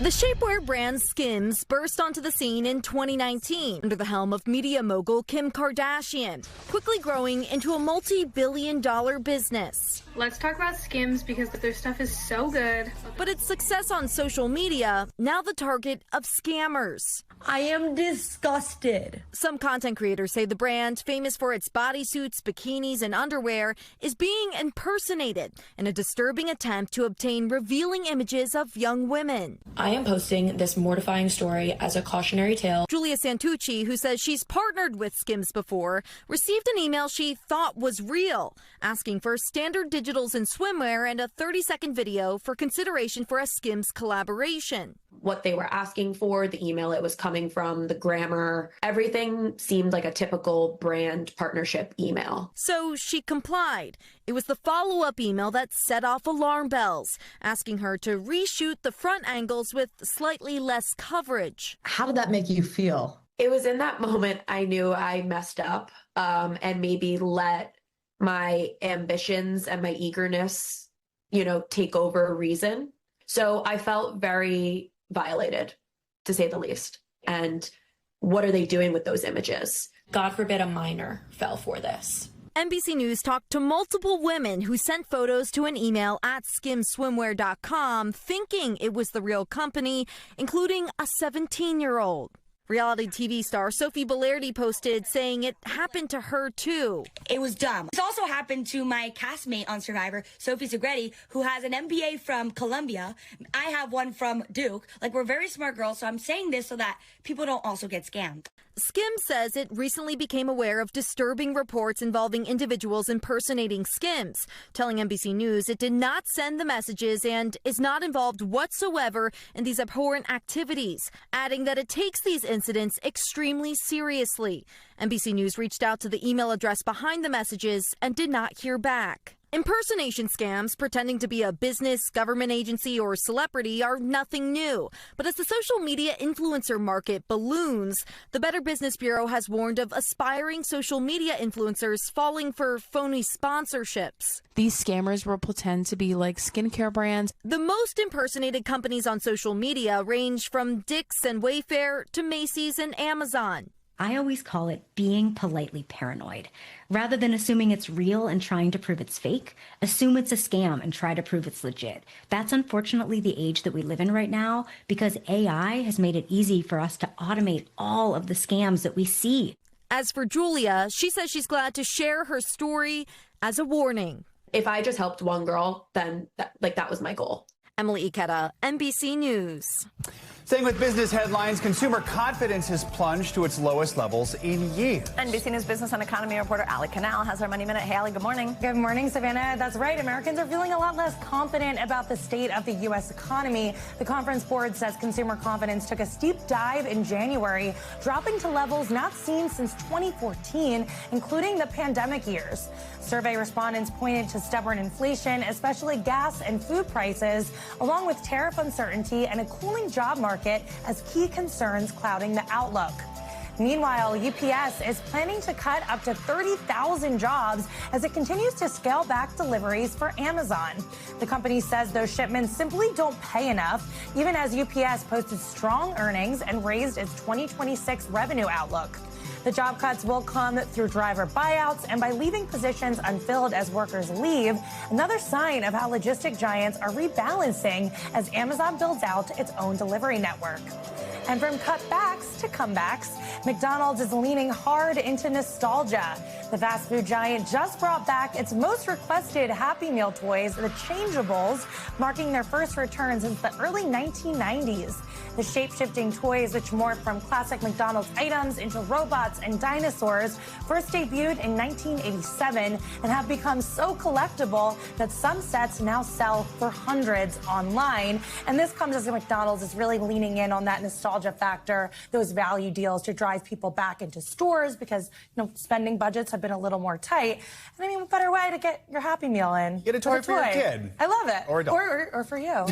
The shapewear brand Skims burst onto the scene in 2019 under the helm of media mogul Kim Kardashian, quickly growing into a multi-billion-dollar business. Let's talk about Skims because their stuff is so good. But its success on social media, now the target of scammers. I am disgusted. Some content creators say the brand, famous for its bodysuits, bikinis, and underwear, is being impersonated in a disturbing attempt to obtain revealing images of young women. I I am posting this mortifying story as a cautionary tale. Julia Santucci, who says she's partnered with Skims before, received an email she thought was real, asking for standard digitals in swimwear and a 30-second video for consideration for a Skims collaboration. What they were asking for, the email it was coming from, the grammar, everything seemed like a typical brand partnership email. So she complied. It was the follow-up email that set off alarm bells, asking her to reshoot the front angles with slightly less coverage. How did that make you feel? It was in that moment I knew I messed up and maybe let my ambitions and my eagerness, take over reason. So I felt very violated, to say the least. And what are they doing with those images? God forbid a minor fell for this. NBC News talked to multiple women who sent photos to an email at skimswimwear.com thinking it was the real company, including a 17-year-old. Reality TV star Sophie Bellardi posted saying it happened to her too. It was dumb. This also happened to my castmate on Survivor, Sophie Segretti, who has an MBA from Columbia. I have one from Duke. We're very smart girls, so I'm saying this so that people don't also get scammed. Skims says it recently became aware of disturbing reports involving individuals impersonating Skims, telling NBC News it did not send the messages and is not involved whatsoever in these abhorrent activities, adding that it takes these incidents extremely seriously. NBC News reached out to the email address behind the messages and did not hear back. Impersonation scams pretending to be a business, government agency, or celebrity are nothing new. But as the social media influencer market balloons, the Better Business Bureau has warned of aspiring social media influencers falling for phony sponsorships. These scammers will pretend to be like skincare brands. The most impersonated companies on social media range from Dick's and Wayfair to Macy's and Amazon. I always call it being politely paranoid. Rather than assuming it's real and trying to prove it's fake, assume it's a scam and try to prove it's legit. That's unfortunately the age that we live in right now because AI has made it easy for us to automate all of the scams that we see. As for Julia, she says she's glad to share her story as a warning. If I just helped one girl, then that was my goal. Emily Ikeda, NBC News. Staying with business headlines, consumer confidence has plunged to its lowest levels in years. NBC News business and economy reporter Allie Canal has our Money Minute. Hey, Allie, good morning. Good morning, Savannah. That's right. Americans are feeling a lot less confident about the state of the U.S. economy. The Conference Board says consumer confidence took a steep dive in January, dropping to levels not seen since 2014, including the pandemic years. Survey respondents pointed to stubborn inflation, especially gas and food prices, along with tariff uncertainty and a cooling job market as key concerns clouding the outlook. Meanwhile, UPS is planning to cut up to 30,000 jobs as it continues to scale back deliveries for Amazon. The company says those shipments simply don't pay enough, even as UPS posted strong earnings and raised its 2026 revenue outlook. The job cuts will come through driver buyouts and by leaving positions unfilled as workers leave, another sign of how logistic giants are rebalancing as Amazon builds out its own delivery network. And from cutbacks to comebacks, McDonald's is leaning hard into nostalgia. The fast food giant just brought back its most requested Happy Meal toys, the Changeables, marking their first return since the early 1990s. The shape-shifting toys, which morphed from classic McDonald's items into robots and dinosaurs, first debuted in 1987 and have become so collectible that some sets now sell for hundreds online. And this comes as McDonald's is really leaning in on that nostalgia factor, those value deals to drive people back into stores because, spending budgets have been a little more tight. And I mean, what better way to get your Happy Meal in? Get a toy for your kid. I love it. Or a dog. Or for you.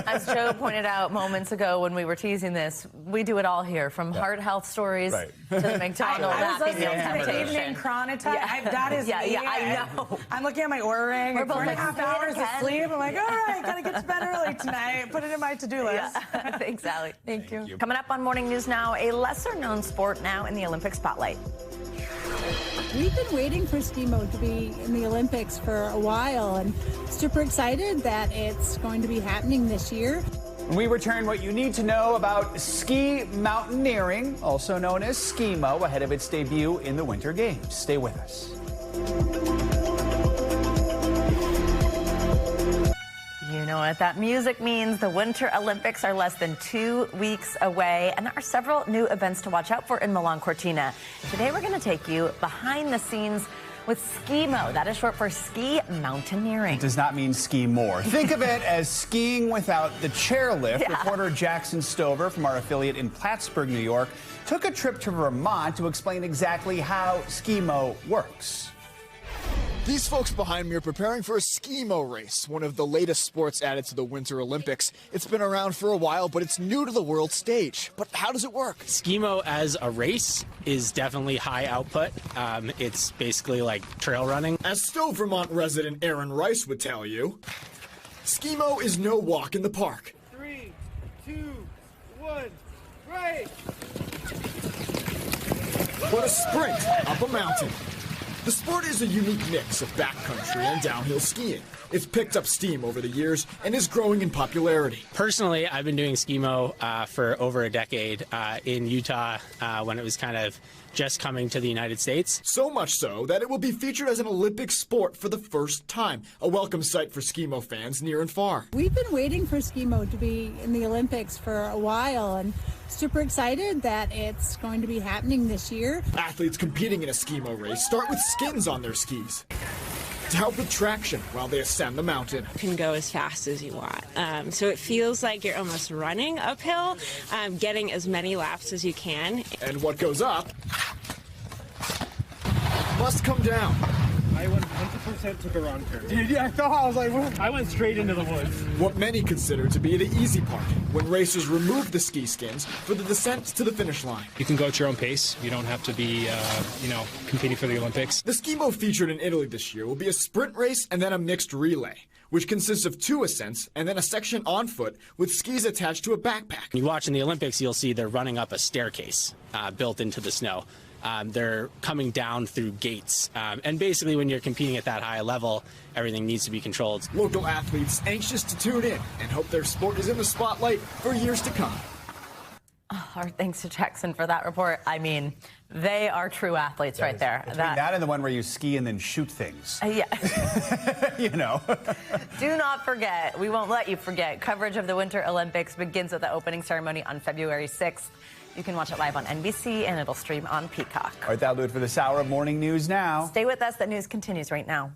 As Joe pointed out moments ago when we were teasing this, we do it all here, from heart health stories to the McDonald's Happy Meal to the evening chronotype. That is me. I know. I'm looking at my Oura ring. We're both 4.5 hours of sleep. I'm like, all right, gotta get to bed early tonight. Put it in my to-do list. Yeah. Thanks, Allie. Thank you. Coming up on Morning News Now, a lesser-known sport now in the Olympic spotlight. We've been waiting for ski-mo to be in the Olympics for a while and super excited that it's going to be happening this year. We return what you need to know about ski mountaineering, also known as ski-mo, ahead of its debut in the Winter Games. Stay with us. know what that music means. The Winter Olympics are less than 2 weeks away, and there are several new events to watch out for in Milan Cortina. Today we're going to take you behind the scenes with Ski-Mo. That is short for ski mountaineering. It does not mean ski more. Think of it as skiing without the chairlift. Yeah. Reporter Jackson Stover from our affiliate in Plattsburgh, New York, took a trip to Vermont to explain exactly how Ski-Mo works. These folks behind me are preparing for a Ski-Mo race, one of the latest sports added to the Winter Olympics. It's been around for a while, but it's new to the world stage. But how does it work? Ski-Mo as a race is definitely high output. It's basically like trail running. As Stowe, Vermont resident Aaron Rice would tell you, Ski-Mo is no walk in the park. 3, 2, 1, race! But a sprint up a mountain. The sport is a unique mix of backcountry and downhill skiing. It's picked up steam over the years and is growing in popularity. Personally, I've been doing Ski-Mo for over a decade in Utah when it was kind of just coming to the United States. So much so that it will be featured as an Olympic sport for the first time. A welcome sight for Ski-Mo fans near and far. We've been waiting for Ski-Mo to be in the Olympics for a while and super excited that it's going to be happening this year. Athletes competing in a Ski-Mo race start with skins on their skis to help with traction while they ascend the mountain. You can go as fast as you want. So it feels like you're almost running uphill, getting as many laps as you can. And what goes up must come down. I 100% took a wrong turn. Dude, yeah, I thought, I was like, what? I went straight into the woods. What many consider to be the easy part, when racers remove the ski skins for the descent to the finish line. You can go at your own pace. You don't have to be, competing for the Olympics. The Ski-Mo featured in Italy this year will be a sprint race and then a mixed relay, which consists of 2 ascents and then a section on foot with skis attached to a backpack. You watch in the Olympics, you'll see they're running up a staircase built into the snow. They're coming down through gates. And basically, when you're competing at that high level, everything needs to be controlled. Local athletes anxious to tune in and hope their sport is in the spotlight for years to come. Our thanks to Jackson for that report. I mean, they are true athletes right there. Between that and the one where you ski and then shoot things. Yeah. You know. Do not forget, we won't let you forget, coverage of the Winter Olympics begins with the opening ceremony on February 6th. You can watch it live on NBC, and it'll stream on Peacock. All right, that'll do it for this hour of Morning News Now. Stay with us. The news continues right now.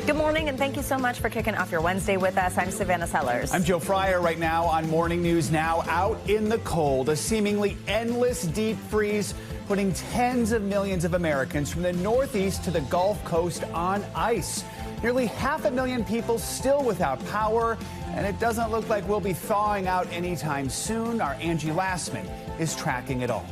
Good morning, and thank you so much for kicking off your Wednesday with us. I'm Savannah Sellers. I'm Joe Fryer right now on Morning News Now. Out in the cold, a seemingly endless deep freeze putting tens of millions of Americans from the Northeast to the Gulf Coast on ice. Nearly 500,000 people still without power, and it doesn't look like we'll be thawing out anytime soon. Our Angie Lassman is tracking it all.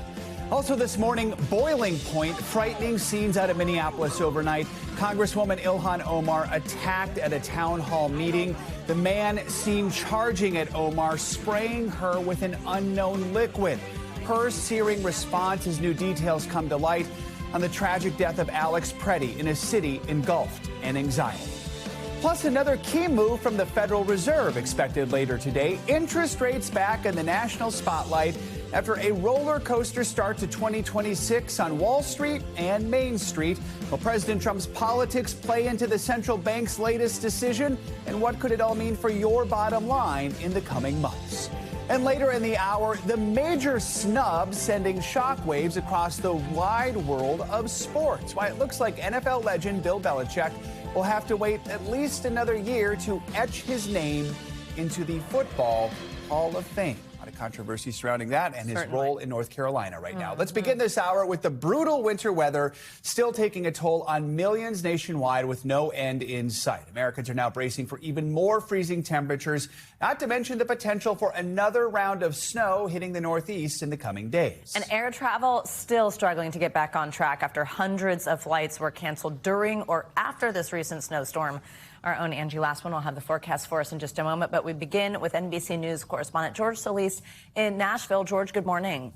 Also this morning, boiling point, frightening scenes out of Minneapolis overnight. Congresswoman Ilhan Omar attacked at a town hall meeting. The man seen charging at Omar, spraying her with an unknown liquid. Her searing response as new details come to light on the tragic death of Alex Pretti in a city engulfed in anxiety. Plus, another key move from the Federal Reserve expected later today. Interest rates back in the national spotlight after a roller coaster start to 2026 on Wall Street and Main Street. Will President Trump's politics play into the central bank's latest decision? And what could it all mean for your bottom line in the coming months? And later in the hour, the major snub sending shockwaves across the wide world of sports. Why it looks like NFL legend Bill Belichick will have to wait at least another year to etch his name into the Football Hall of Fame. A lot of controversy surrounding that and his role in North Carolina right now. Let's begin this hour with the brutal winter weather still taking a toll on millions nationwide with no end in sight. Americans are now bracing for even more freezing temperatures, not to mention the potential for another round of snow hitting the Northeast in the coming days. And air travel still struggling to get back on track after hundreds of flights were canceled during or after this recent snowstorm. Our own Angie Lassman will have the forecast for us in just a moment, but we begin with NBC News correspondent George Solis in Nashville. George, good morning.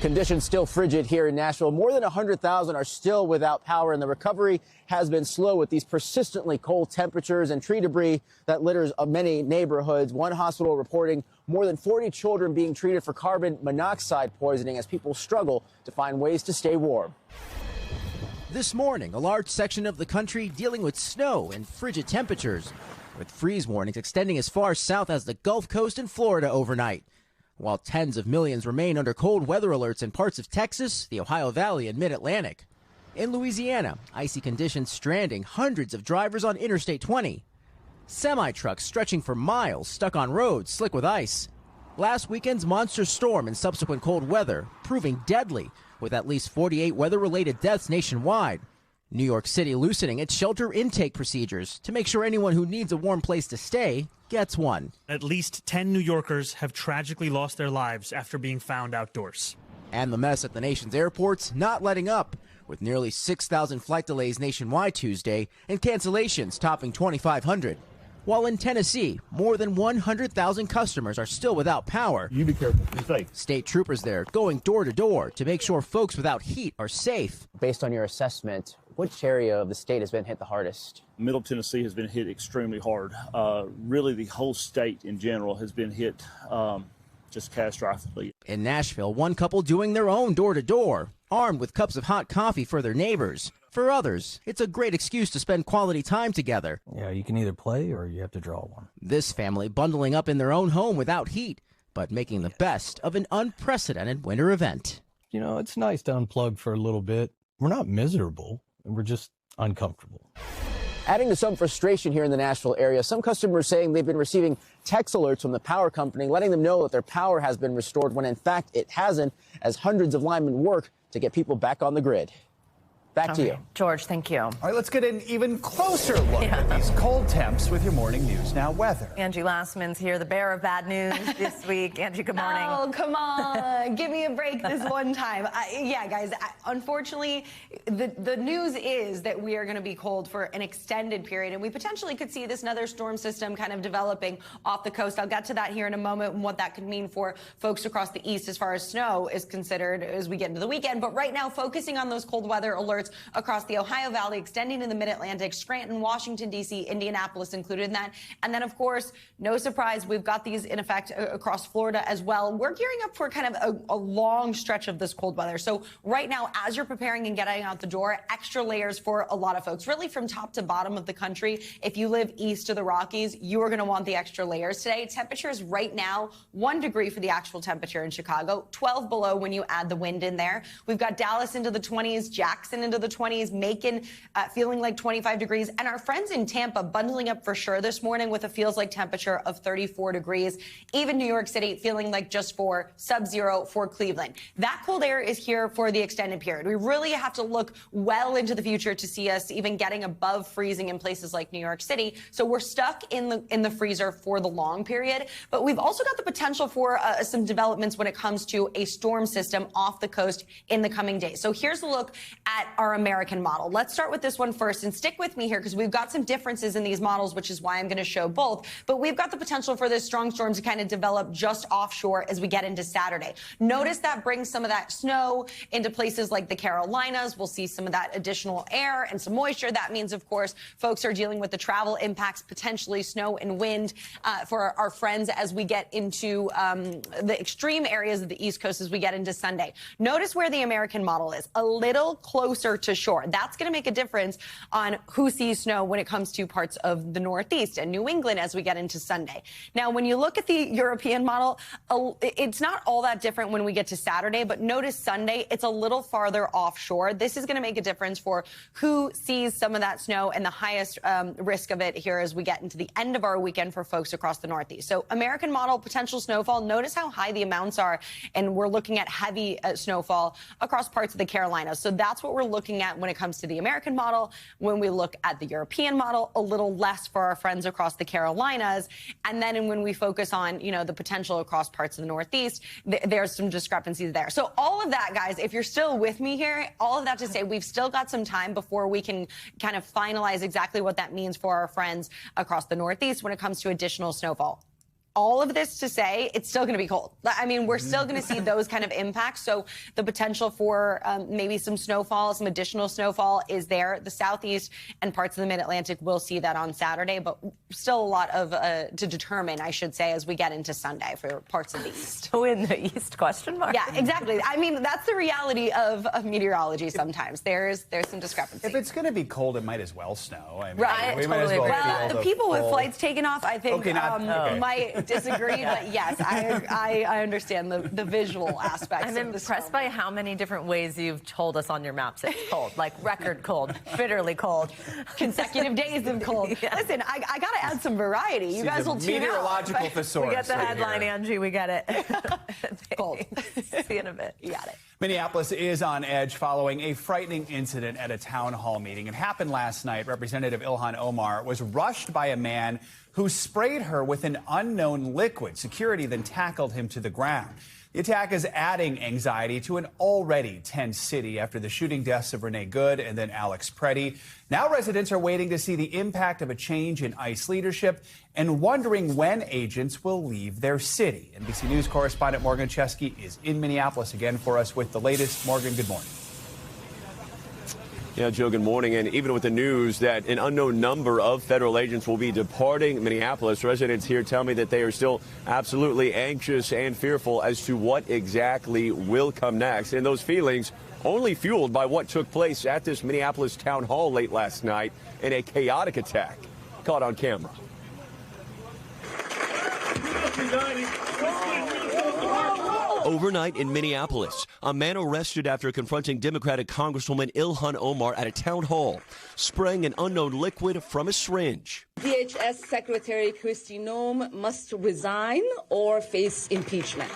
Conditions still frigid here in Nashville. More than 100,000 are still without power, and the recovery has been slow with these persistently cold temperatures and tree debris that litters many neighborhoods. One hospital reporting more than 40 children being treated for carbon monoxide poisoning as people struggle to find ways to stay warm. This morning, a large section of the country dealing with snow and frigid temperatures, with freeze warnings extending as far south as the Gulf Coast and Florida overnight. While tens of millions remain under cold weather alerts in parts of Texas, the Ohio Valley, and mid-Atlantic. In Louisiana, icy conditions stranding hundreds of drivers on Interstate 20. Semi-trucks stretching for miles stuck on roads slick with ice. Last weekend's monster storm and subsequent cold weather proving deadly, with at least 48 weather-related deaths nationwide. New York City loosening its shelter intake procedures to make sure anyone who needs a warm place to stay gets one. At least 10 New Yorkers have tragically lost their lives after being found outdoors. And the mess at the nation's airports not letting up, with nearly 6,000 flight delays nationwide Tuesday and cancellations topping 2,500. While in Tennessee, more than 100,000 customers are still without power. You be careful. Be safe. State troopers there going door to door to make sure folks without heat are safe. Based on your assessment, which area of the state has been hit the hardest? Middle Tennessee has been hit extremely hard. Really, the whole state in general has been hit just catastrophically. In Nashville, one couple doing their own door-to-door, armed with cups of hot coffee for their neighbors. For others, it's a great excuse to spend quality time together. Yeah, you can either play or you have to draw one. This family bundling up in their own home without heat, but making the best of an unprecedented winter event. You know, it's nice to unplug for a little bit. We're not miserable. We're just uncomfortable. Adding to some frustration here in the Nashville area, some customers saying they've been receiving text alerts from the power company, letting them know that their power has been restored when in fact it hasn't, as hundreds of linemen work to get people back on the grid. Back to you. George, thank you. All right, let's get an even closer look at these cold temps with your morning News Now weather. Angie Lastman's here, the bearer of bad news this week. Angie, good morning. Oh, come on. Give me a break this one time. Yeah, guys, unfortunately, the news is that we are going to be cold for an extended period, and we potentially could see this another storm system kind of developing off the coast. I'll get to that here in a moment and what that could mean for folks across the east as far as snow is considered as we get into the weekend. But right now, focusing on those cold weather alerts across the Ohio Valley, extending to the mid-Atlantic, Scranton, Washington, D.C., Indianapolis included in that. And then, of course, no surprise, we've got these in effect across Florida as well. We're gearing up for kind of a long stretch of this cold weather. So right now, as you're preparing and getting out the door, extra layers for a lot of folks, really from top to bottom of the country. If you live east of the Rockies, you are going to want the extra layers today. Temperatures right now, 1 degree for the actual temperature in Chicago, 12 below when you add the wind in there. We've got Dallas into the 20s, Jackson into the 20s, Macon feeling like 25 degrees, and our friends in Tampa bundling up for sure this morning with a feels like temperature of 34 degrees. Even New York City feeling like just for sub-zero for Cleveland. That cold air is here for the extended period. We really have to look well into the future to see us even getting above freezing in places like New York City. So we're stuck in the freezer for the long period, but we've also got the potential for some developments when it comes to a storm system off the coast in the coming days. So here's a look at our American model. Let's start with this one first, and stick with me here because we've got some differences in these models, which is why I'm going to show both. But we've got the potential for this strong storm to kind of develop just offshore as we get into Saturday. Notice that brings some of that snow into places like the Carolinas. We'll see some of that additional air and some moisture. That means, of course, folks are dealing with the travel impacts, potentially snow and wind for our friends as we get into the extreme areas of the East Coast as we get into Sunday. Notice where the American model is, a little closer to shore. That's going to make a difference on who sees snow when it comes to parts of the Northeast and New England as we get into Sunday. Now, when you look at the European model, it's not all that different when we get to Saturday, but notice Sunday, it's a little farther offshore. This is going to make a difference for who sees some of that snow and the highest risk of it here as we get into the end of our weekend for folks across the Northeast. So American model, potential snowfall, notice how high the amounts are, and we're looking at heavy snowfall across parts of the Carolinas. So that's what we're looking at when it comes to the American model. When we look at the European model, a little less for our friends across the Carolinas. And then when we focus on, you know, the potential across parts of the Northeast, there's some discrepancies there. So all of that, guys, if you're still with me here, all of that to say we've still got some time before we can kind of finalize exactly what that means for our friends across the Northeast when it comes to additional snowfall. all of this to say it's still going to be cold. I mean, we're still going to see those kind of impacts. So the potential for maybe some snowfall, some additional snowfall is there. The southeast and parts of the mid-Atlantic will see that on Saturday, but still a lot of to determine, I should say, as we get into Sunday for parts of the east. So in the east, question mark? Yeah, exactly. I mean, that's the reality of meteorology sometimes. There's some discrepancy. If it's going to be cold, it might as well snow. I mean, Right. we might as well The people with flights taken off, I think, might disagree, but yes, I understand the visual aspects. I'm impressed by how many different ways you've told us on your maps it's cold, like record cold, bitterly cold, consecutive days of cold. Yeah. Listen, I got to add some variety. You guys will tune out. Meteorological thesaurus. We get the headline, here. Angie. We get it. Cold. See you in a bit. You got it. Minneapolis is on edge following a frightening incident at a town hall meeting. It happened last night. Representative Ilhan Omar was rushed by a man who sprayed her with an unknown liquid. Security then tackled him to the ground. The attack is adding anxiety to an already tense city after the shooting deaths of Renee Good and then Alex Pretti. Now residents are waiting to see the impact of a change in ICE leadership and wondering when agents will leave their city. NBC News correspondent Morgan Chesky is in Minneapolis again for us with the latest. Morgan, good morning. Yeah, Joe, good morning. And even with the news that an unknown number of federal agents will be departing Minneapolis, residents here tell me that they are still absolutely anxious and fearful as to what exactly will come next. And those feelings only fueled by what took place at this Minneapolis town hall late last night in a chaotic attack caught on camera. Overnight in Minneapolis, a man arrested after confronting Democratic Congresswoman Ilhan Omar at a town hall, spraying an unknown liquid from a syringe. DHS Secretary Kristi Noem must resign or face impeachment.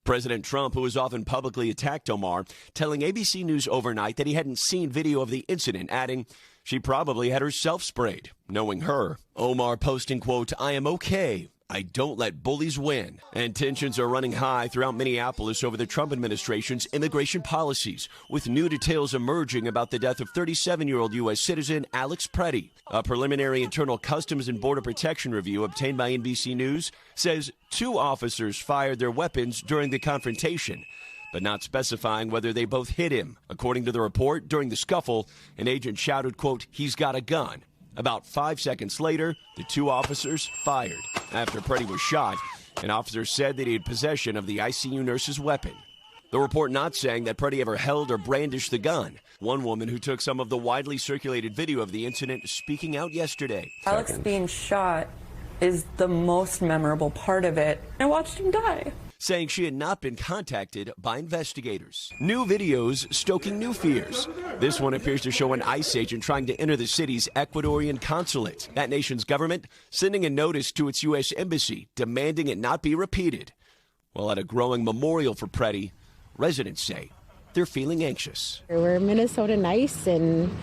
President Trump, who has often publicly attacked Omar, telling ABC News overnight that he hadn't seen video of the incident, adding she probably had herself sprayed. Knowing her, Omar posting, quote, "I am okay. I don't let bullies win." And tensions are running high throughout Minneapolis over the Trump administration's immigration policies, with new details emerging about the death of 37-year-old U.S. citizen Alex Pretti. A preliminary internal Customs and Border Protection review obtained by NBC News says 2 officers fired their weapons during the confrontation, but not specifying whether they both hit him. According to the report, during the scuffle, an agent shouted, quote, "He's got a gun." About 5 seconds later, the 2 officers fired. After Pretti was shot, an officer said that he had possession of the ICU nurse's weapon. The report not saying that Pretti ever held or brandished the gun. One woman who took some of the widely circulated video of the incident speaking out yesterday. Alex being shot is the most memorable part of it. I watched him die. Saying she had not been contacted by investigators. New videos stoking new fears. This one appears to show an ICE agent trying to enter the city's Ecuadorian consulate. That nation's government sending a notice to its U.S. embassy demanding it not be repeated. While at a growing memorial for Pretti, residents say they're feeling anxious. We're Minnesota nice, and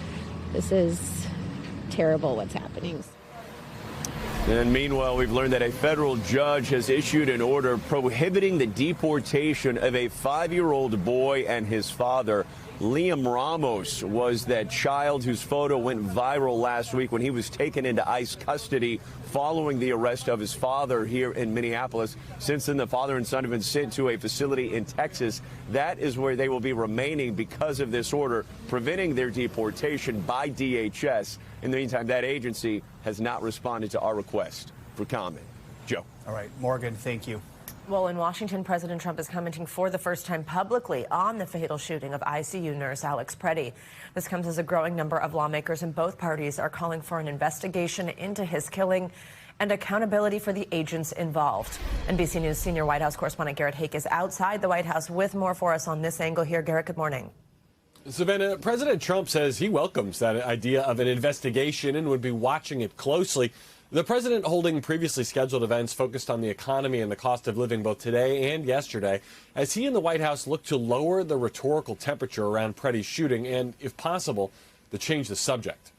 this is terrible what's happening. And meanwhile, we've learned that a federal judge has issued an order prohibiting the deportation of a 5-year-old boy and his father. Liam Ramos was that child whose photo went viral last week when he was taken into ICE custody following the arrest of his father here in Minneapolis. Since then, the father and son have been sent to a facility in Texas. That is where they will be remaining because of this order, preventing their deportation by DHS. In the meantime, that agency has not responded to our request for comment. Joe. All right, Morgan, thank you. Well, in Washington, President Trump is commenting for the first time publicly on the fatal shooting of ICU nurse Alex Pretti. This comes as a growing number of lawmakers in both parties are calling for an investigation into his killing and accountability for the agents involved. NBC News senior White House correspondent Garrett Hake is outside the White House with more for us on this angle here. Garrett, good morning. Savannah, President Trump says he welcomes that idea of an investigation and would be watching it closely. The president holding previously scheduled events focused on the economy and the cost of living both today and yesterday, as he and the White House look to lower the rhetorical temperature around Pretti's shooting and, if possible, to change the subject.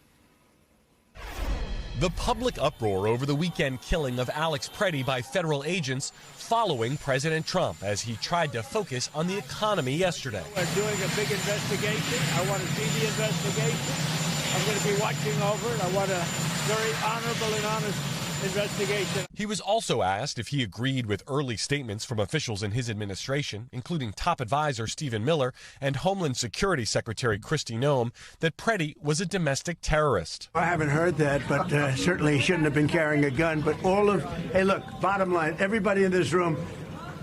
The public uproar over the weekend killing of Alex Pretti by federal agents following President Trump as he tried to focus on the economy yesterday. We're doing a big investigation. I want to see the investigation. I'm going to be watching over it. I want a very honorable and honest investigation. He was also asked if he agreed with early statements from officials in his administration, including top advisor Stephen Miller and Homeland Security Secretary Kristi Noem, that Pretti was a domestic terrorist. I haven't heard that, but certainly he shouldn't have been carrying a gun. But hey, look, bottom line, everybody in this room,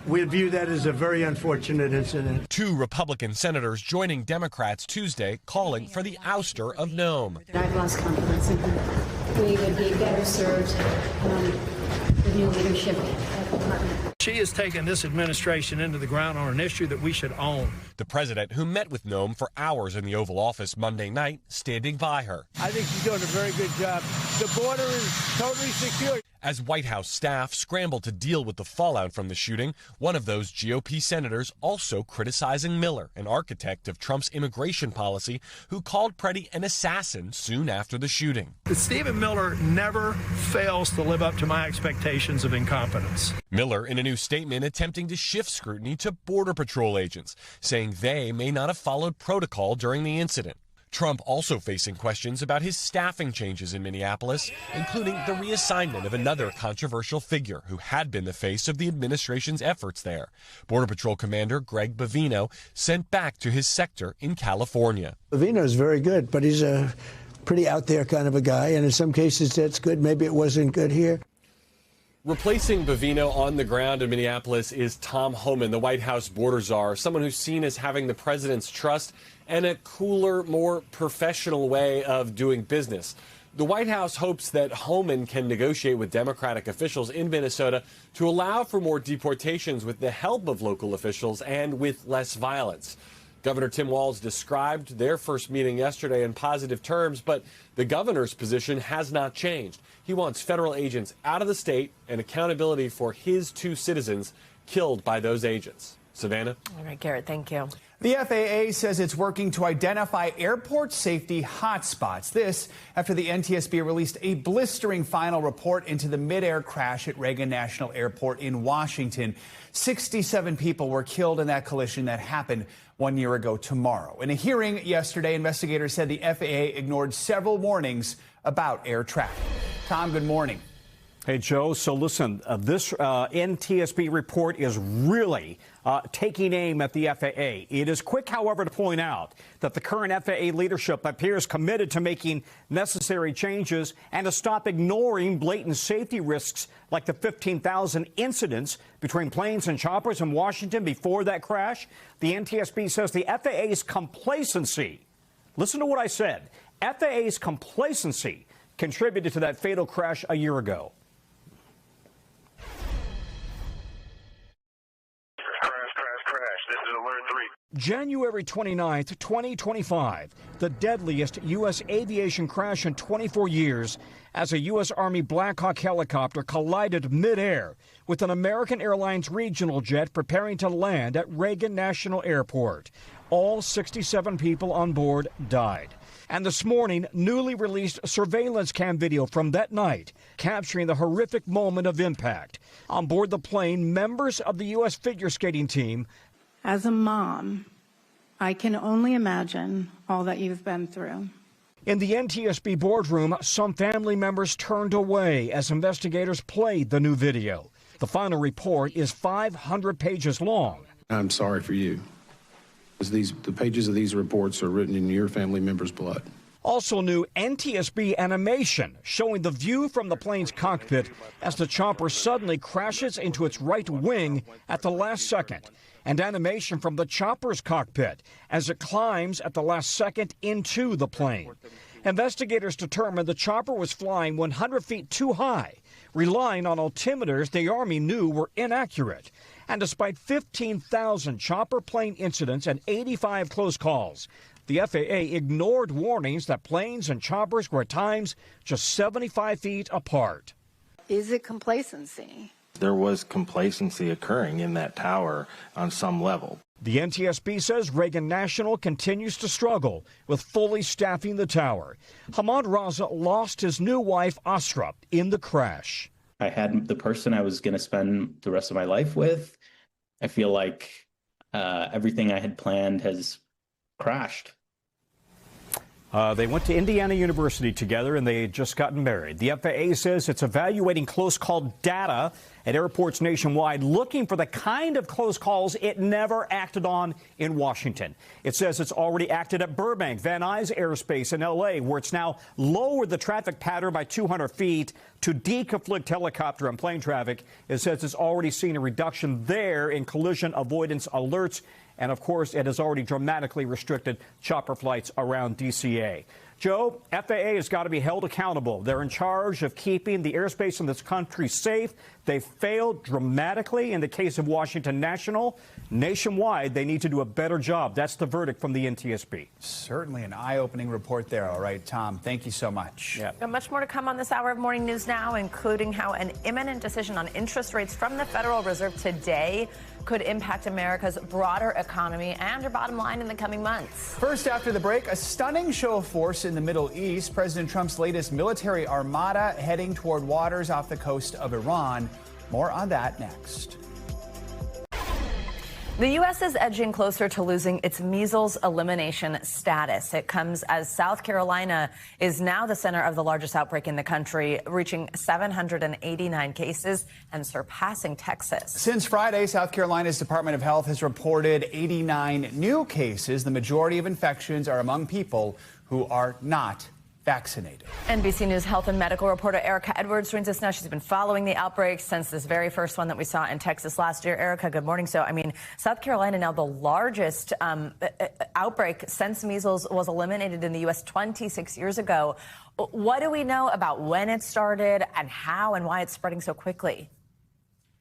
we view that as a very unfortunate incident. 2 Republican senators joining Democrats Tuesday calling for the ouster of Noem. I've lost confidence in him. We would be better served with new leadership at the department. She has taken this administration into the ground on an issue that we should own. The president, who met with Noem for hours in the Oval Office Monday night, standing by her. I think she's doing a very good job. The border is totally secure. As White House staff scrambled to deal with the fallout from the shooting, one of those GOP senators also criticizing Miller, an architect of Trump's immigration policy, who called Pretti an assassin soon after the shooting. Stephen Miller never fails to live up to my expectations of incompetence. Miller, in a new statement, attempting to shift scrutiny to Border Patrol agents, saying they may not have followed protocol during the incident. Trump also facing questions about his staffing changes in Minneapolis, including the reassignment of another controversial figure who had been the face of the administration's efforts there. Border Patrol Commander Greg Bavino sent back to his sector in California. Bavino is very good, but he's a pretty out there kind of a guy, and in some cases that's good. Maybe it wasn't good here. Replacing Bavino on the ground in Minneapolis is Tom Homan, the White House border czar, someone who's seen as having the president's trust and a cooler, more professional way of doing business. The White House hopes that Homan can negotiate with Democratic officials in Minnesota to allow for more deportations with the help of local officials and with less violence. Governor Tim Walz described their first meeting yesterday in positive terms, but the governor's position has not changed. He wants federal agents out of the state and accountability for his 2 citizens killed by those agents. Savannah? All right, Garrett, thank you. The FAA says it's working to identify airport safety hotspots. This after the NTSB released a blistering final report into the mid-air crash at Reagan National Airport in Washington. 67 people were killed in that collision that happened 1 year ago tomorrow. In a hearing yesterday, investigators said the FAA ignored several warnings about air traffic. Tom, good morning. Hey, Joe. So listen, this NTSB report is really taking aim at the FAA. It is quick, however, to point out that the current FAA leadership appears committed to making necessary changes and to stop ignoring blatant safety risks like the 15,000 incidents between planes and choppers in Washington before that crash. The NTSB says the FAA's complacency, listen to what I said, FAA's complacency contributed to that fatal crash a year ago. January 29th, 2025, the deadliest U.S. aviation crash in 24 years as a U.S. Army Black Hawk helicopter collided midair with an American Airlines regional jet preparing to land at Reagan National Airport. All 67 people on board died. And this morning, newly released surveillance cam video from that night capturing the horrific moment of impact. On board the plane, members of the U.S. figure skating team. As a mom, I can only imagine all that you've been through. In the NTSB boardroom, some family members turned away as investigators played the new video. The final report is 500 pages long. I'm sorry for you. The pages of these reports are written in your family members' blood. Also new NTSB animation showing the view from the plane's cockpit as the chopper suddenly crashes into its right wing at the last second. And animation from the chopper's cockpit as it climbs at the last second into the plane. Investigators determined the chopper was flying 100 feet too high, relying on altimeters the Army knew were inaccurate. And despite 15,000 chopper plane incidents and 85 close calls, the FAA ignored warnings that planes and choppers were at times just 75 feet apart. Is it complacency? There was complacency occurring in that tower on some level. The NTSB says Reagan National continues to struggle with fully staffing the tower. Hamad Raza lost his new wife, Asra, in the crash. I had the person I was going to spend the rest of my life with. I feel like everything I had planned has crashed. They went to Indiana University together, and they had just gotten married. The FAA says it's evaluating close call data at airports nationwide, looking for the kind of close calls it never acted on in Washington. It says it's already acted at Burbank, Van Nuys airspace in L.A., where it's now lowered the traffic pattern by 200 feet to deconflict helicopter and plane traffic. It says it's already seen a reduction there in collision avoidance alerts. And, of course, it has already dramatically restricted chopper flights around DCA. Joe, FAA has got to be held accountable. They're in charge of keeping the airspace in this country safe. They failed dramatically in the case of Washington National. Nationwide, they need to do a better job. That's the verdict from the NTSB. Certainly an eye-opening report there. All right, Tom, thank you so much. Yeah. Got much more to come on this hour of Morning News Now, including how an imminent decision on interest rates from the Federal Reserve today could impact America's broader economy and our bottom line in the coming months. First, after the break, a stunning show of force in the Middle East. President Trump's latest military armada heading toward waters off the coast of Iran. More on that next. The U.S. is edging closer to losing its measles elimination status. It comes as South Carolina is now the center of the largest outbreak in the country, reaching 789 cases and surpassing Texas. Since Friday, South Carolina's Department of Health has reported 89 new cases. The majority of infections are among people who are not vaccinated. NBC News health and medical reporter Erica Edwards joins us now. She's been following the outbreak since this very first one that we saw in Texas last year. Erica, good morning. So, South Carolina now the largest outbreak since measles was eliminated in the U.S. 26 years ago. What do we know about when it started and how and why it's spreading so quickly?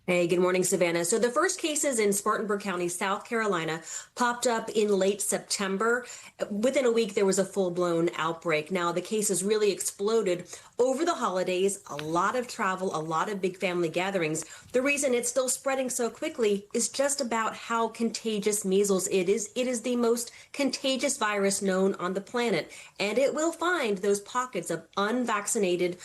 Hey, good morning, Savannah. So the first cases in Spartanburg County, South Carolina, popped up in late September. Within a week, there was a full-blown outbreak. Now, the cases really exploded over the holidays, a lot of travel, a lot of big family gatherings. The reason it's still spreading so quickly is just about how contagious measles it is. It is the most contagious virus known on the planet, and it will find those pockets of unvaccinated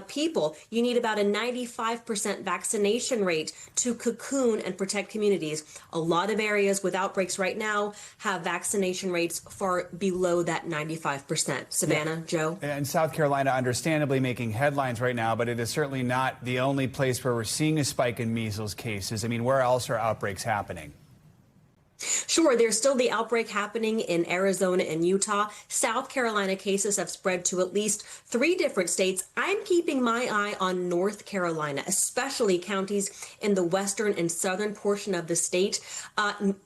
people. You need about a 95% vaccination rate to cocoon and protect communities. A lot of areas with outbreaks right now have vaccination rates far below that 95%. Savannah, Joe? And South Carolina understandably making headlines right now, but it is certainly not the only place where we're seeing a spike in measles cases. Where else are outbreaks happening? Sure, there's still the outbreak happening in Arizona and Utah. South Carolina cases have spread to at least 3 different states. I'm keeping my eye on North Carolina, especially counties in the western and southern portion of the state.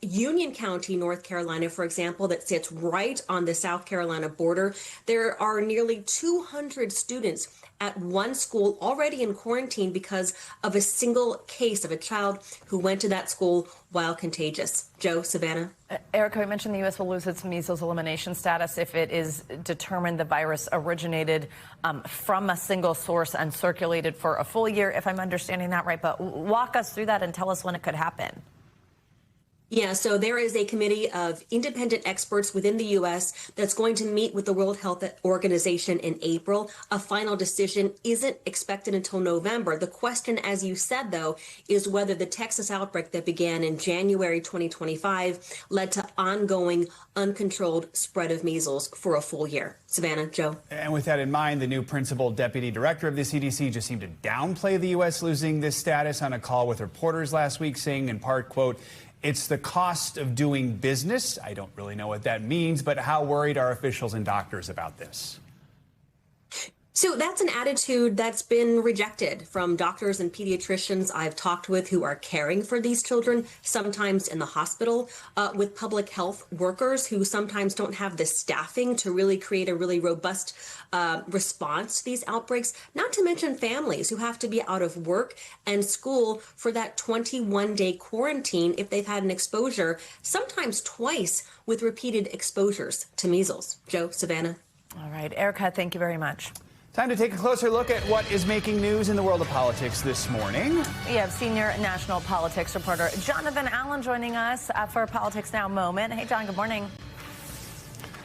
Union County, North Carolina, for example, that sits right on the South Carolina border. There are nearly 200 students at one school already in quarantine because of a single case of a child who went to that school while contagious. Joe, Savannah? Erica, we mentioned the U.S. will lose its measles elimination status if it is determined the virus originated from a single source and circulated for a full year, if I'm understanding that right. But walk us through that and tell us when it could happen. Yeah, so there is a committee of independent experts within the U.S. that's going to meet with the World Health Organization in April. A final decision isn't expected until November. The question, as you said, though, is whether the Texas outbreak that began in January 2025 led to ongoing, uncontrolled spread of measles for a full year. Savannah, Joe? And with that in mind, the new principal deputy director of the CDC just seemed to downplay the U.S. losing this status on a call with reporters last week, saying in part, quote, "It's the cost of doing business." I don't really know what that means, but how worried are officials and doctors about this? So that's an attitude that's been rejected from doctors and pediatricians I've talked with who are caring for these children, sometimes in the hospital, with public health workers who sometimes don't have the staffing to really create a really robust response to these outbreaks, not to mention families who have to be out of work and school for that 21-day quarantine if they've had an exposure, sometimes twice with repeated exposures to measles. Joe, Savannah? All right, Erica, thank you very much. Time to take a closer look at what is making news in the world of politics this morning. We have senior national politics reporter Jonathan Allen joining us for Politics Now Moment. Hey, John, good morning.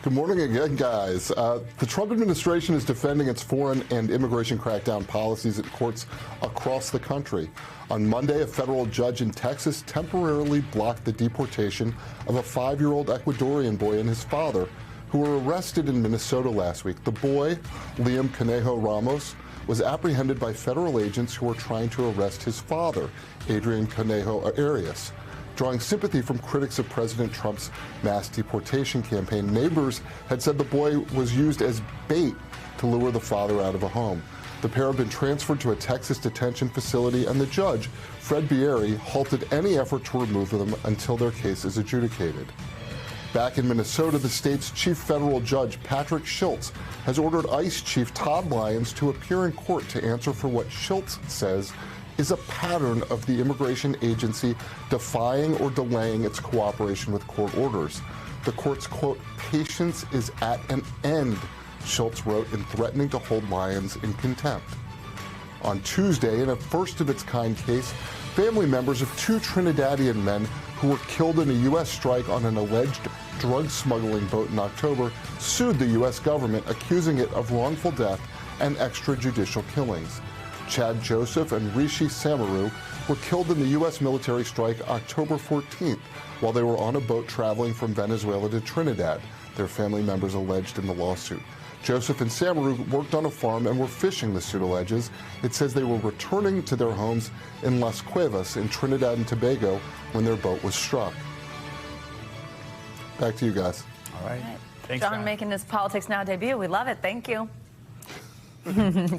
Good morning again, guys. The Trump administration is defending its foreign and immigration crackdown policies at courts across the country. On Monday, a federal judge in Texas temporarily blocked the deportation of a 5-year-old Ecuadorian boy and his father who were arrested in Minnesota last week. The boy, Liam Conejo Ramos, was apprehended by federal agents who were trying to arrest his father, Adrian Conejo Arias. Drawing sympathy from critics of President Trump's mass deportation campaign, neighbors had said the boy was used as bait to lure the father out of a home. The pair have been transferred to a Texas detention facility, and the judge, Fred Bieri, halted any effort to remove them until their case is adjudicated. Back in Minnesota, the state's chief federal judge, Patrick Schultz, has ordered ICE Chief Todd Lyons to appear in court to answer for what Schultz says is a pattern of the immigration agency defying or delaying its cooperation with court orders. The court's, quote, patience is at an end, Schultz wrote in threatening to hold Lyons in contempt. On Tuesday, in a first-of-its-kind case, family members of two Trinidadian men who were killed in a U.S. strike on an alleged drug smuggling boat in October sued the U.S. government, accusing it of wrongful death and extrajudicial killings. Chad Joseph and Rishi Samaru were killed in the U.S. military strike October 14th while they were on a boat traveling from Venezuela to Trinidad, their family members alleged in the lawsuit. Joseph and Samaru worked on a farm and were fishing, the suit alleges. It says they were returning to their homes in Las Cuevas in Trinidad and Tobago when their boat was struck. Back to you guys. All right. Thanks, John making his Politics Now debut. We love it. Thank you.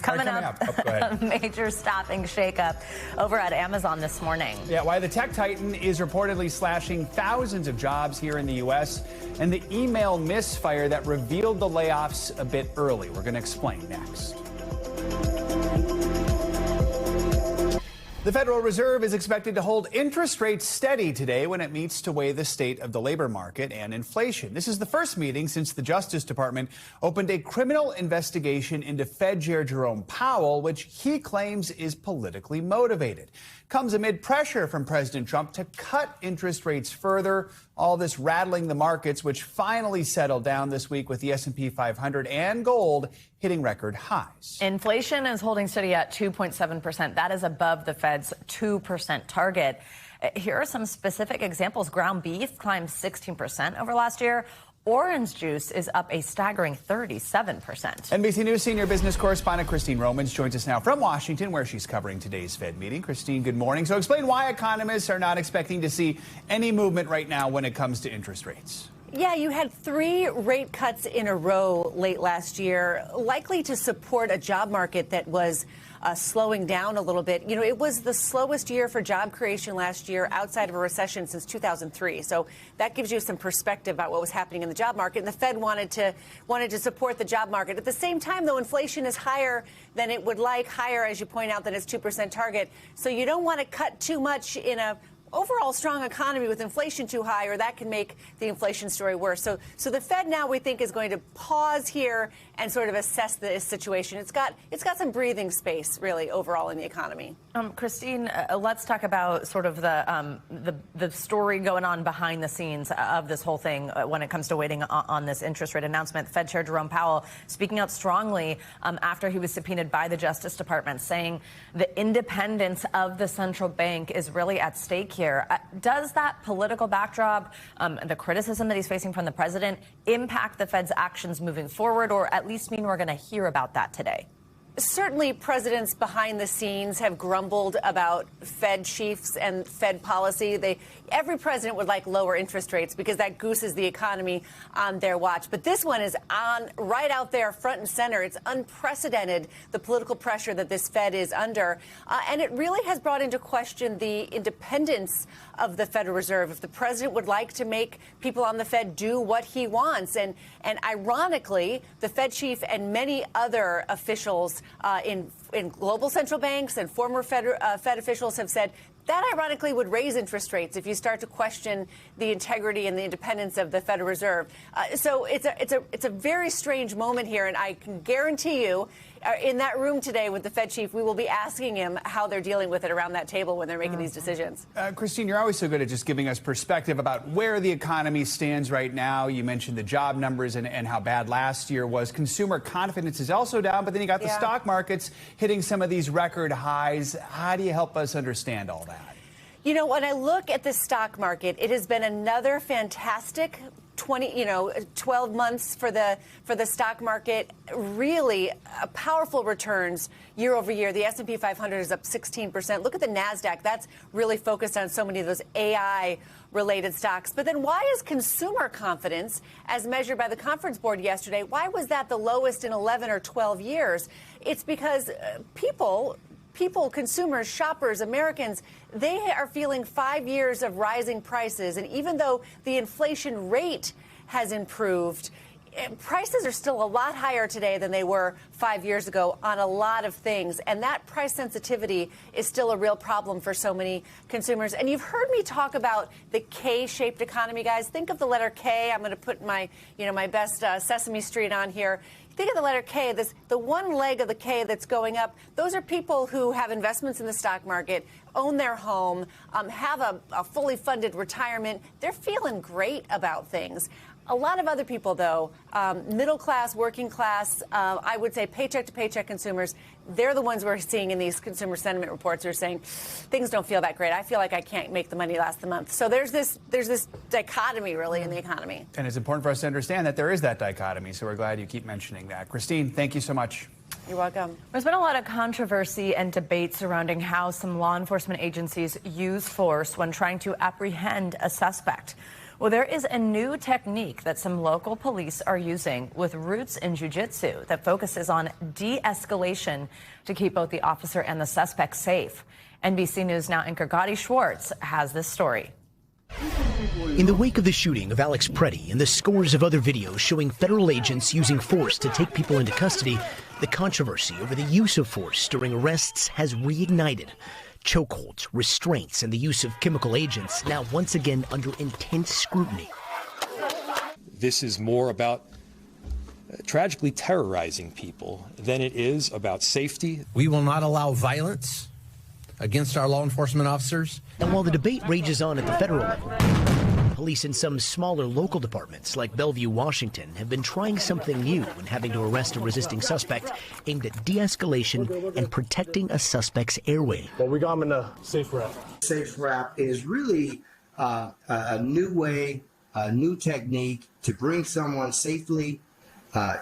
Coming up, a major staffing shakeup over at Amazon this morning. Yeah, why the tech titan is reportedly slashing thousands of jobs here in the U.S. and the email misfire that revealed the layoffs a bit early. We're going to explain next. The Federal Reserve is expected to hold interest rates steady today when it meets to weigh the state of the labor market and inflation. This is the first meeting since the Justice Department opened a criminal investigation into Fed Chair Jerome Powell, which he claims is politically motivated. Comes amid pressure from President Trump to cut interest rates further. All this rattling the markets, which finally settled down this week with the S&P 500 and gold hitting record highs. Inflation is holding steady at 2.7%. That is above the Fed's 2% target. Here are some specific examples. Ground beef climbed 16% over last year. Orange juice is up a staggering 37%. NBC News senior business correspondent Christine Romans joins us now from Washington, where she's covering today's Fed meeting. Christine, good morning. So explain why economists are not expecting to see any movement right now when it comes to interest rates. Yeah, you had 3 rate cuts in a row late last year, likely to support a job market that was slowing down a little bit. You know, it was the slowest year for job creation last year outside of a recession since 2003. So that gives you some perspective about what was happening in the job market. And the Fed wanted to support the job market. At the same time, though, inflation is higher than it would like, higher, as you point out, than its 2% target. So you don't want to cut too much in a overall strong economy with inflation too high, or that can make the inflation story worse. So the Fed now, we think, is going to pause here and sort of assess the situation. It's got some breathing space, really, overall in the economy. Christine, let's talk about sort of the story going on behind the scenes of this whole thing when it comes to waiting on this interest rate announcement. Fed Chair Jerome Powell speaking out strongly after he was subpoenaed by the Justice Department, saying the independence of the central bank is really at stake here. Does that political backdrop, the criticism that he's facing from the president, impact the Fed's actions moving forward, or at least mean we're going to hear about that today? Certainly, presidents behind the scenes have grumbled about Fed chiefs and Fed policy. Every president would like lower interest rates because that gooses the economy on their watch. But this one is on right out there, front and center. It's unprecedented, the political pressure that this Fed is under. And it really has brought into question the independence of the Federal Reserve. If the president would like to make people on the Fed do what he wants. And ironically, the Fed chief and many other officials in global central banks and former Fed officials have said that ironically would raise interest rates if you start to question the integrity and the independence of the Federal Reserve. So it's a very strange moment here, and I can guarantee you, in that room today with the Fed chief, we will be asking him how they're dealing with it around that table when they're making these decisions. Christine, you're always so good at just giving us perspective about where the economy stands right now. You mentioned the job numbers and how bad last year was. Consumer confidence is also down, but then you got the stock markets hitting some of these record highs. How do you help us understand all that? You know, when I look at the stock market, it has been another fantastic 12 months for the stock market. Really powerful returns year over year. The S&P 500 is up 16%. Look at the NASDAQ. That's really focused on so many of those AI-related stocks. But then why is consumer confidence, as measured by the Conference Board yesterday, why was that the lowest in 11 or 12 years? It's because people, consumers, shoppers, Americans, they are feeling 5 years of rising prices. And even though the inflation rate has improved, prices are still a lot higher today than they were 5 years ago on a lot of things. And that price sensitivity is still a real problem for so many consumers. And you've heard me talk about the K-shaped economy, guys. Think of the letter K. I'm going to put my best Sesame Street on here. Think of the letter K, the one leg of the K that's going up. Those are people who have investments in the stock market, own their home, have a fully funded retirement. They're feeling great about things. A lot of other people, though, middle class, working class, I would say paycheck to paycheck consumers, they're the ones we're seeing in these consumer sentiment reports who are saying things don't feel that great. I feel like I can't make the money last the month. So there's this dichotomy, really, in the economy. And it's important for us to understand that there is that dichotomy. So we're glad you keep mentioning that. Christine, thank you so much. You're welcome. There's been a lot of controversy and debate surrounding how some law enforcement agencies use force when trying to apprehend a suspect. Well, there is a new technique that some local police are using with roots in jiu-jitsu that focuses on de-escalation to keep both the officer and the suspect safe. NBC News Now anchor Gotti Schwartz has this story. In the wake of the shooting of Alex Pretti and the scores of other videos showing federal agents using force to take people into custody, the controversy over the use of force during arrests has reignited. Chokeholds, restraints, and the use of chemical agents now once again under intense scrutiny. This is more about tragically terrorizing people than it is about safety. We will not allow violence against our law enforcement officers. And while the debate rages on at the federal level, police in some smaller local departments like Bellevue, Washington, have been trying something new when having to arrest a resisting suspect aimed at de-escalation and protecting a suspect's airway. Well, we got him in a safe wrap. Safe wrap is really a new way, a new technique to bring someone safely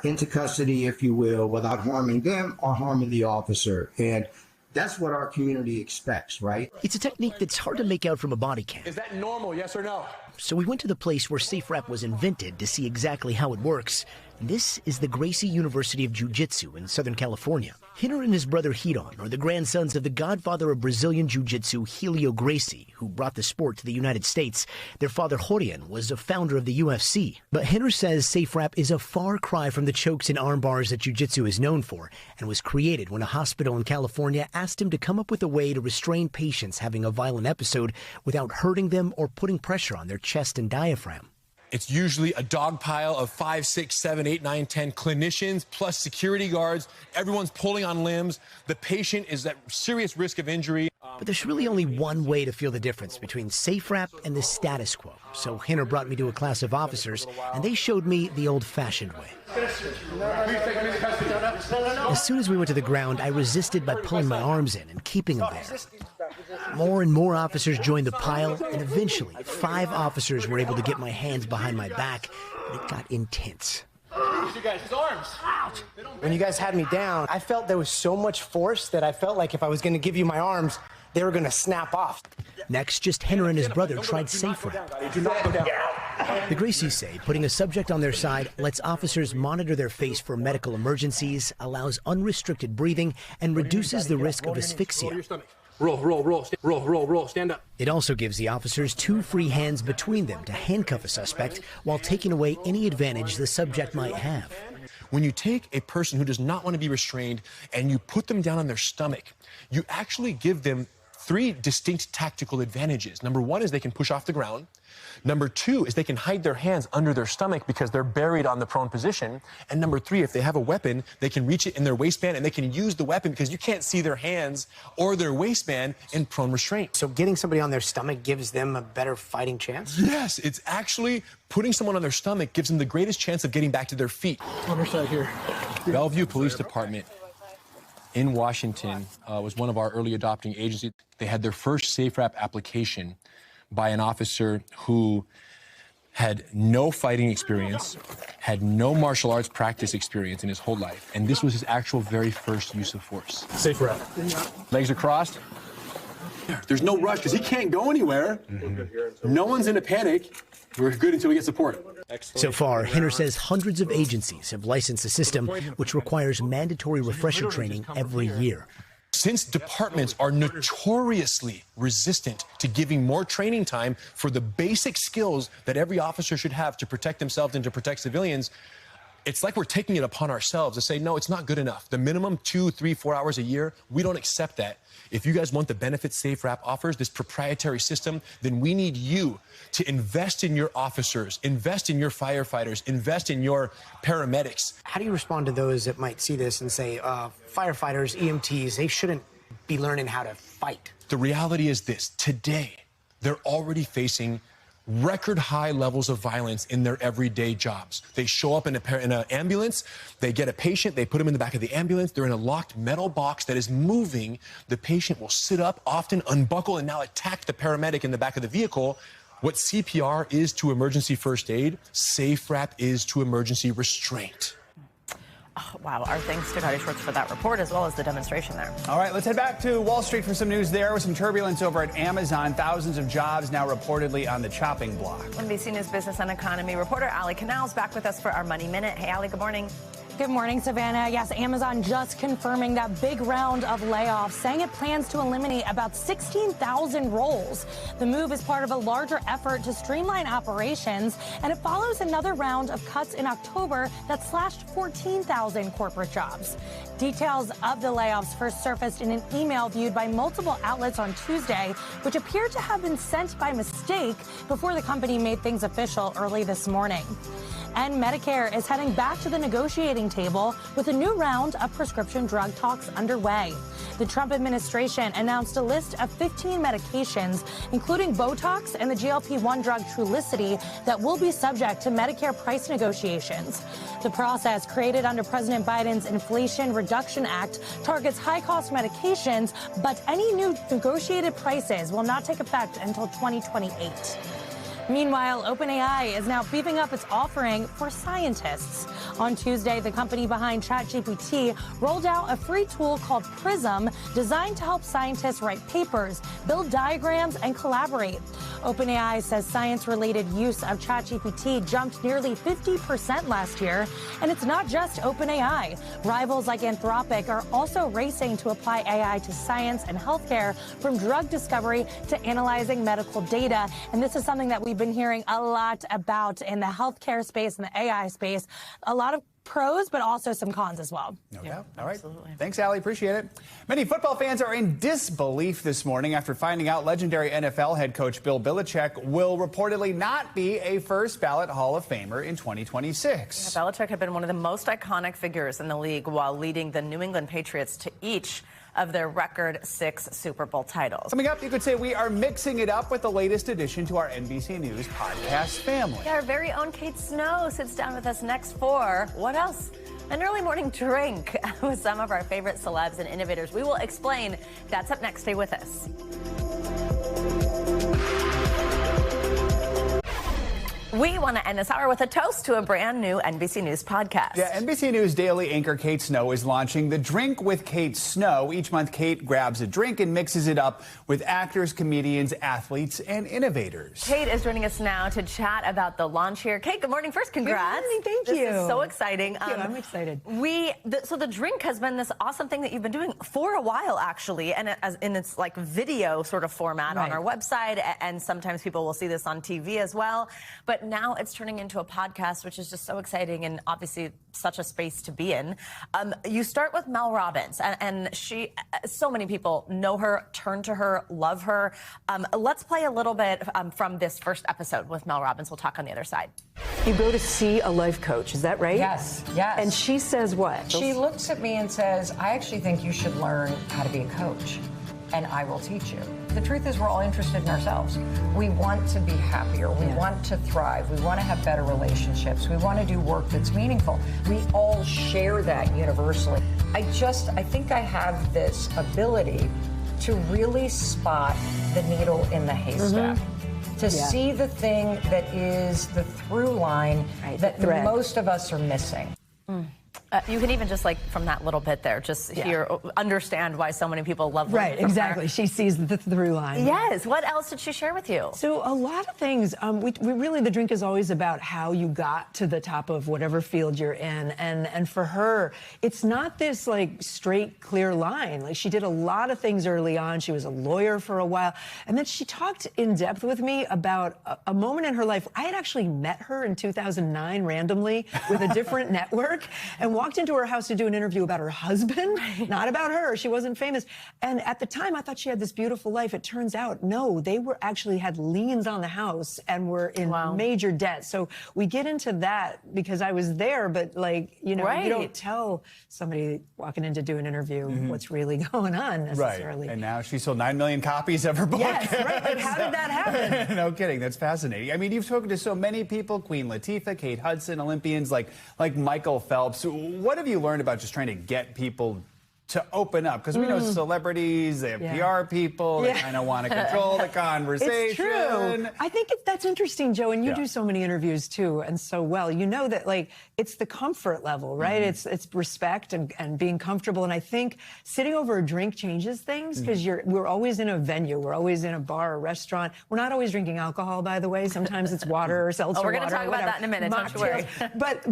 into custody, if you will, without harming them or harming the officer. And that's what our community expects, right? It's a technique that's hard to make out from a body cam. Is that normal, yes or no? So we went to the place where Safe Wrap was invented to see exactly how it works. And this is the Gracie University of Jiu-Jitsu in Southern California. Hinner and his brother Hidon are the grandsons of the godfather of Brazilian Jiu-Jitsu, Helio Gracie, who brought the sport to the United States. Their father, Rorion, was a founder of the UFC. But Hinner says Safe Wrap is a far cry from the chokes and arm bars that Jiu-Jitsu is known for, and was created when a hospital in California asked him to come up with a way to restrain patients having a violent episode without hurting them or putting pressure on their chest and diaphragm. It's usually a dog pile of 5, 6, 7, 8, 9, 10 clinicians plus security guards. Everyone's pulling on limbs. The patient is at serious risk of injury. But there's really only one way to feel the difference between Safe Wrap and the status quo. So Hinner brought me to a class of officers, and they showed me the old-fashioned way. As soon as we went to the ground, I resisted by pulling my arms in and keeping them there. More and more officers joined the pile, and eventually 5 officers were able to get my hands behind my back, but it got intense. When you guys had me down, I felt there was so much force that I felt like if I was going to give you my arms, they were going to snap off. Next, just Hinner and his brother tried Safe Wrap. The Gracies say putting a subject on their side lets officers monitor their face for medical emergencies, allows unrestricted breathing, and reduces the risk of asphyxia. Roll, stand up. It also gives the officers 2 free hands between them to handcuff a suspect while taking away any advantage the subject might have. When you take a person who does not want to be restrained and you put them down on their stomach, you actually give them 3 distinct tactical advantages. Number 1 is they can push off the ground. Number 2 is they can hide their hands under their stomach because they're buried on the prone position. And number 3, if they have a weapon, they can reach it in their waistband and they can use the weapon because you can't see their hands or their waistband in prone restraint. So getting somebody on their stomach gives them a better fighting chance? Yes, it's actually putting someone on their stomach gives them the greatest chance of getting back to their feet. On our side here. Bellevue Police Department in Washington was one of our early adopting agencies. They had their first Safe Wrap application by an officer who had no fighting experience, had no martial arts practice experience in his whole life, and this was his actual very first use of force. Safe rep. Legs are crossed. There's no rush because he can't go anywhere. No one's in a panic. We're good until we get support. So far, Hinner says hundreds of agencies have licensed the system, which requires mandatory refresher training every year. Since departments are notoriously resistant to giving more training time for the basic skills that every officer should have to protect themselves and to protect civilians, it's like we're taking it upon ourselves to say, no, it's not good enough. The minimum 2, 3, 4 hours a year, we don't accept that. If you guys want the benefits SafeRap offers, this proprietary system, then we need you to invest in your officers, invest in your firefighters, invest in your paramedics. How do you respond to those that might see this and say, firefighters, EMTs, they shouldn't be learning how to fight? The reality is this. Today, they're already facing record high levels of violence in their everyday jobs. They show up in an ambulance, they get a patient, they put them in the back of the ambulance, they're in a locked metal box that is moving. The patient will sit up, often unbuckle, and now attack the paramedic in the back of the vehicle. What CPR is to emergency first aid, SafeRap is to emergency restraint. Oh, wow. Our thanks to Cody Schwartz for that report, as well as the demonstration there. All right, let's head back to Wall Street for some news there with some turbulence over at Amazon. Thousands of jobs now reportedly on the chopping block. NBC News business and economy reporter Ali Canals back with us for our Money Minute. Hey, Ali, good morning. Good morning, Savannah. Yes, Amazon just confirming that big round of layoffs, saying it plans to eliminate about 16,000 roles. The move is part of a larger effort to streamline operations, and it follows another round of cuts in October that slashed 14,000 corporate jobs. Details of the layoffs first surfaced in an email viewed by multiple outlets on Tuesday, which appeared to have been sent by mistake before the company made things official early this morning. And Medicare is heading back to the negotiating table with a new round of prescription drug talks underway. The Trump administration announced a list of 15 medications, including Botox and the GLP-1 drug Trulicity, that will be subject to Medicare price negotiations. The process, created under President Biden's Inflation Reduction Act, targets high-cost medications, but any new negotiated prices will not take effect until 2028. Meanwhile, OpenAI is now beefing up its offering for scientists. On Tuesday, the company behind ChatGPT rolled out a free tool called Prism, designed to help scientists write papers, build diagrams, and collaborate. OpenAI says science-related use of ChatGPT jumped nearly 50% last year. And it's not just OpenAI. Rivals like Anthropic are also racing to apply AI to science and healthcare, from drug discovery to analyzing medical data. And this is something that we've been hearing a lot about in the healthcare space and the AI space. A lot of pros, but also some cons as well. No doubt. All right. Absolutely. Thanks, Allie. Appreciate it. Many football fans are in disbelief this morning after finding out legendary NFL head coach Bill Belichick will reportedly not be a first-ballot Hall of Famer in 2026. Yeah, Belichick had been one of the most iconic figures in the league while leading the New England Patriots to each of their record 6 Super Bowl titles. Coming up, you could say we are mixing it up with the latest addition to our NBC News podcast family. Yeah, our very own Kate Snow sits down with us next for what else? An early morning drink with some of our favorite celebs and innovators. We will explain. That's up next. Stay with us. We want to end this hour with a toast to a brand new NBC News podcast. Yeah, NBC News Daily anchor Kate Snow is launching the Drink with Kate Snow. Each month, Kate grabs a drink and mixes it up with actors, comedians, athletes, and innovators. Kate is joining us now to chat about the launch here. Kate, good morning. First, congrats. Good morning. Thank you. This is so exciting. Thank you. I'm excited. So the drink has been this awesome thing that you've been doing for a while, actually, and in its like video sort of format on our website, and sometimes people will see this on TV as well. But now it's turning into a podcast, which is just so exciting and obviously such a space to be in. You start with Mel Robbins, and she, so many people know her, turn to her, love her. Let's play a little bit from this first episode with Mel Robbins. We'll talk on the other side. You go to see a life coach, is that right? Yes, yes. And she says what? She looks at me and says, I actually think you should learn how to be a coach, and I will teach you. The truth is, we're all interested in ourselves. We want to be happier. We want to thrive. We want to have better relationships. We want to do work that's meaningful. We all share that universally. I think I have this ability to really spot the needle in the haystack. to see the thing that is the through line that most of us are missing. You can even just like from that little bit there, just hear, understand why so many people love her. Right, exactly. She sees the through line. Yes. What else did she share with you? So a lot of things. We really, the drink is always about how you got to the top of whatever field you're in. And for her, it's not this like straight, clear line. Like she did a lot of things early on. She was a lawyer for a while. And then she talked in depth with me about a moment in her life. I had actually met her in 2009 randomly with a different network and walked into her house to do an interview about her husband, not about her. She wasn't famous. And at the time, I thought she had this beautiful life. It turns out, no, they were actually had liens on the house and were in major debt. So we get into that because I was there, but like, you know, you don't tell somebody walking in to do an interview what's really going on necessarily. Right. And now she sold 9 million copies of her book. Yes, right. Like, how did that happen? No kidding. That's fascinating. I mean, you've spoken to so many people, Queen Latifah, Kate Hudson, Olympians like Michael Phelps. What have you learned about just trying to get people to open up? Because we know celebrities, they have PR people, they kind of want to control the conversation. It's true. I think that's interesting, Joe, and you do so many interviews too, and so well. You know that like it's the comfort level, right? It's respect and being comfortable. And I think sitting over a drink changes things because we're always in a venue, we're always in a bar or restaurant. We're not always drinking alcohol, by the way. Sometimes it's water or seltzer water. We're going to talk about that in a minute. Don't you worry. But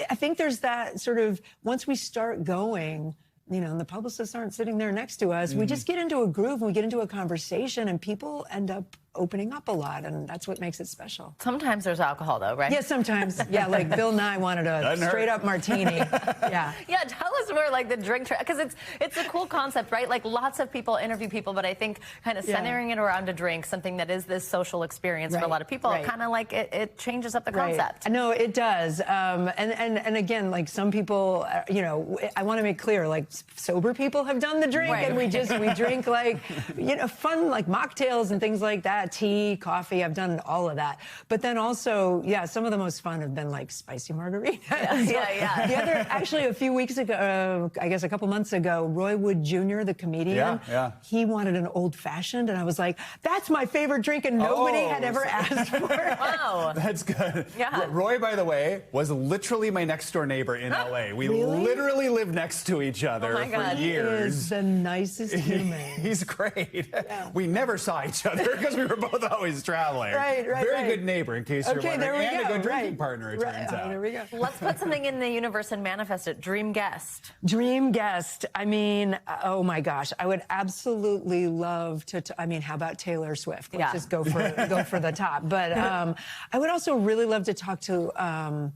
I think there's that sort of once we start going. You know, and the publicists aren't sitting there next to us. We just get into a groove, and we get into a conversation, and people end up opening up a lot, and that's what makes it special. Sometimes there's alcohol, though, right? Yeah, sometimes. Yeah, like Bill Nye wanted a straight-up martini. Yeah. Yeah, tell us more, like, the drink, because it's a cool concept, right? Like, lots of people interview people, but I think kind of centering it around a drink, something that is this social experience for a lot of people, kind of like it changes up the concept. No, it does. And again, like, some people, you know, I want to make clear, like, sober people have done the drink, and we drink, like, you know, fun, like, mocktails and things like that. Tea, coffee, I've done all of that. But then also, some of the most fun have been like spicy margaritas. The other, actually a few weeks ago, I guess a couple months ago, Roy Wood Jr., the comedian, he wanted an old fashioned, and I was like, that's my favorite drink, and nobody had ever asked for it. Wow. That's good. Yeah. Roy, by the way, was literally my next door neighbor in LA. We literally lived next to each other for years. He is the nicest human. He's great. We never saw each other because we were both always traveling. Very good neighbor, in case you're wondering. And a good drinking partner, it turns out. There we go. Let's put something in the universe and manifest it. Dream guest. Dream guest. I mean, oh my gosh, I would absolutely love to. I mean, how about Taylor Swift? Let's just go for the top. But I would also really love to talk to.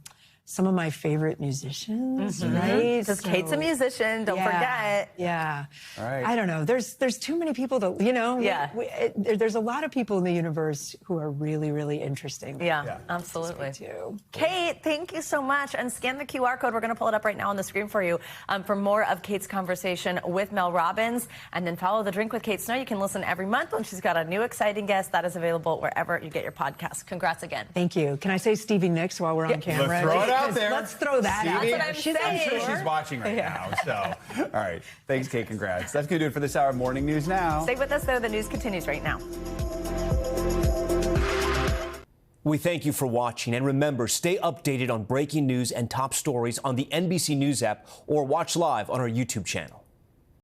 Some of my favorite musicians, right? Because Kate's a musician, don't forget. Yeah. All right. I don't know. There's too many people that, you know, there's a lot of people in the universe who are really, really interesting. Yeah, absolutely. Kate, thank you so much. And scan the QR code. We're going to pull it up right now on the screen for you for more of Kate's conversation with Mel Robbins. And then follow The Drink with Kate Snow. You can listen every month when she's got a new exciting guest that is available wherever you get your podcast. Congrats again. Thank you. Can I say Stevie Nicks while we're on camera? Let's throw it out there. Let's throw that out. That's what I'm saying. I'm sure she's watching right now. So, all right. Thanks, Kate. Congrats. That's going to do it for this hour of Morning News Now. Stay with us, though. The news continues right now. We thank you for watching. And remember, stay updated on breaking news and top stories on the NBC News app or watch live on our YouTube channel.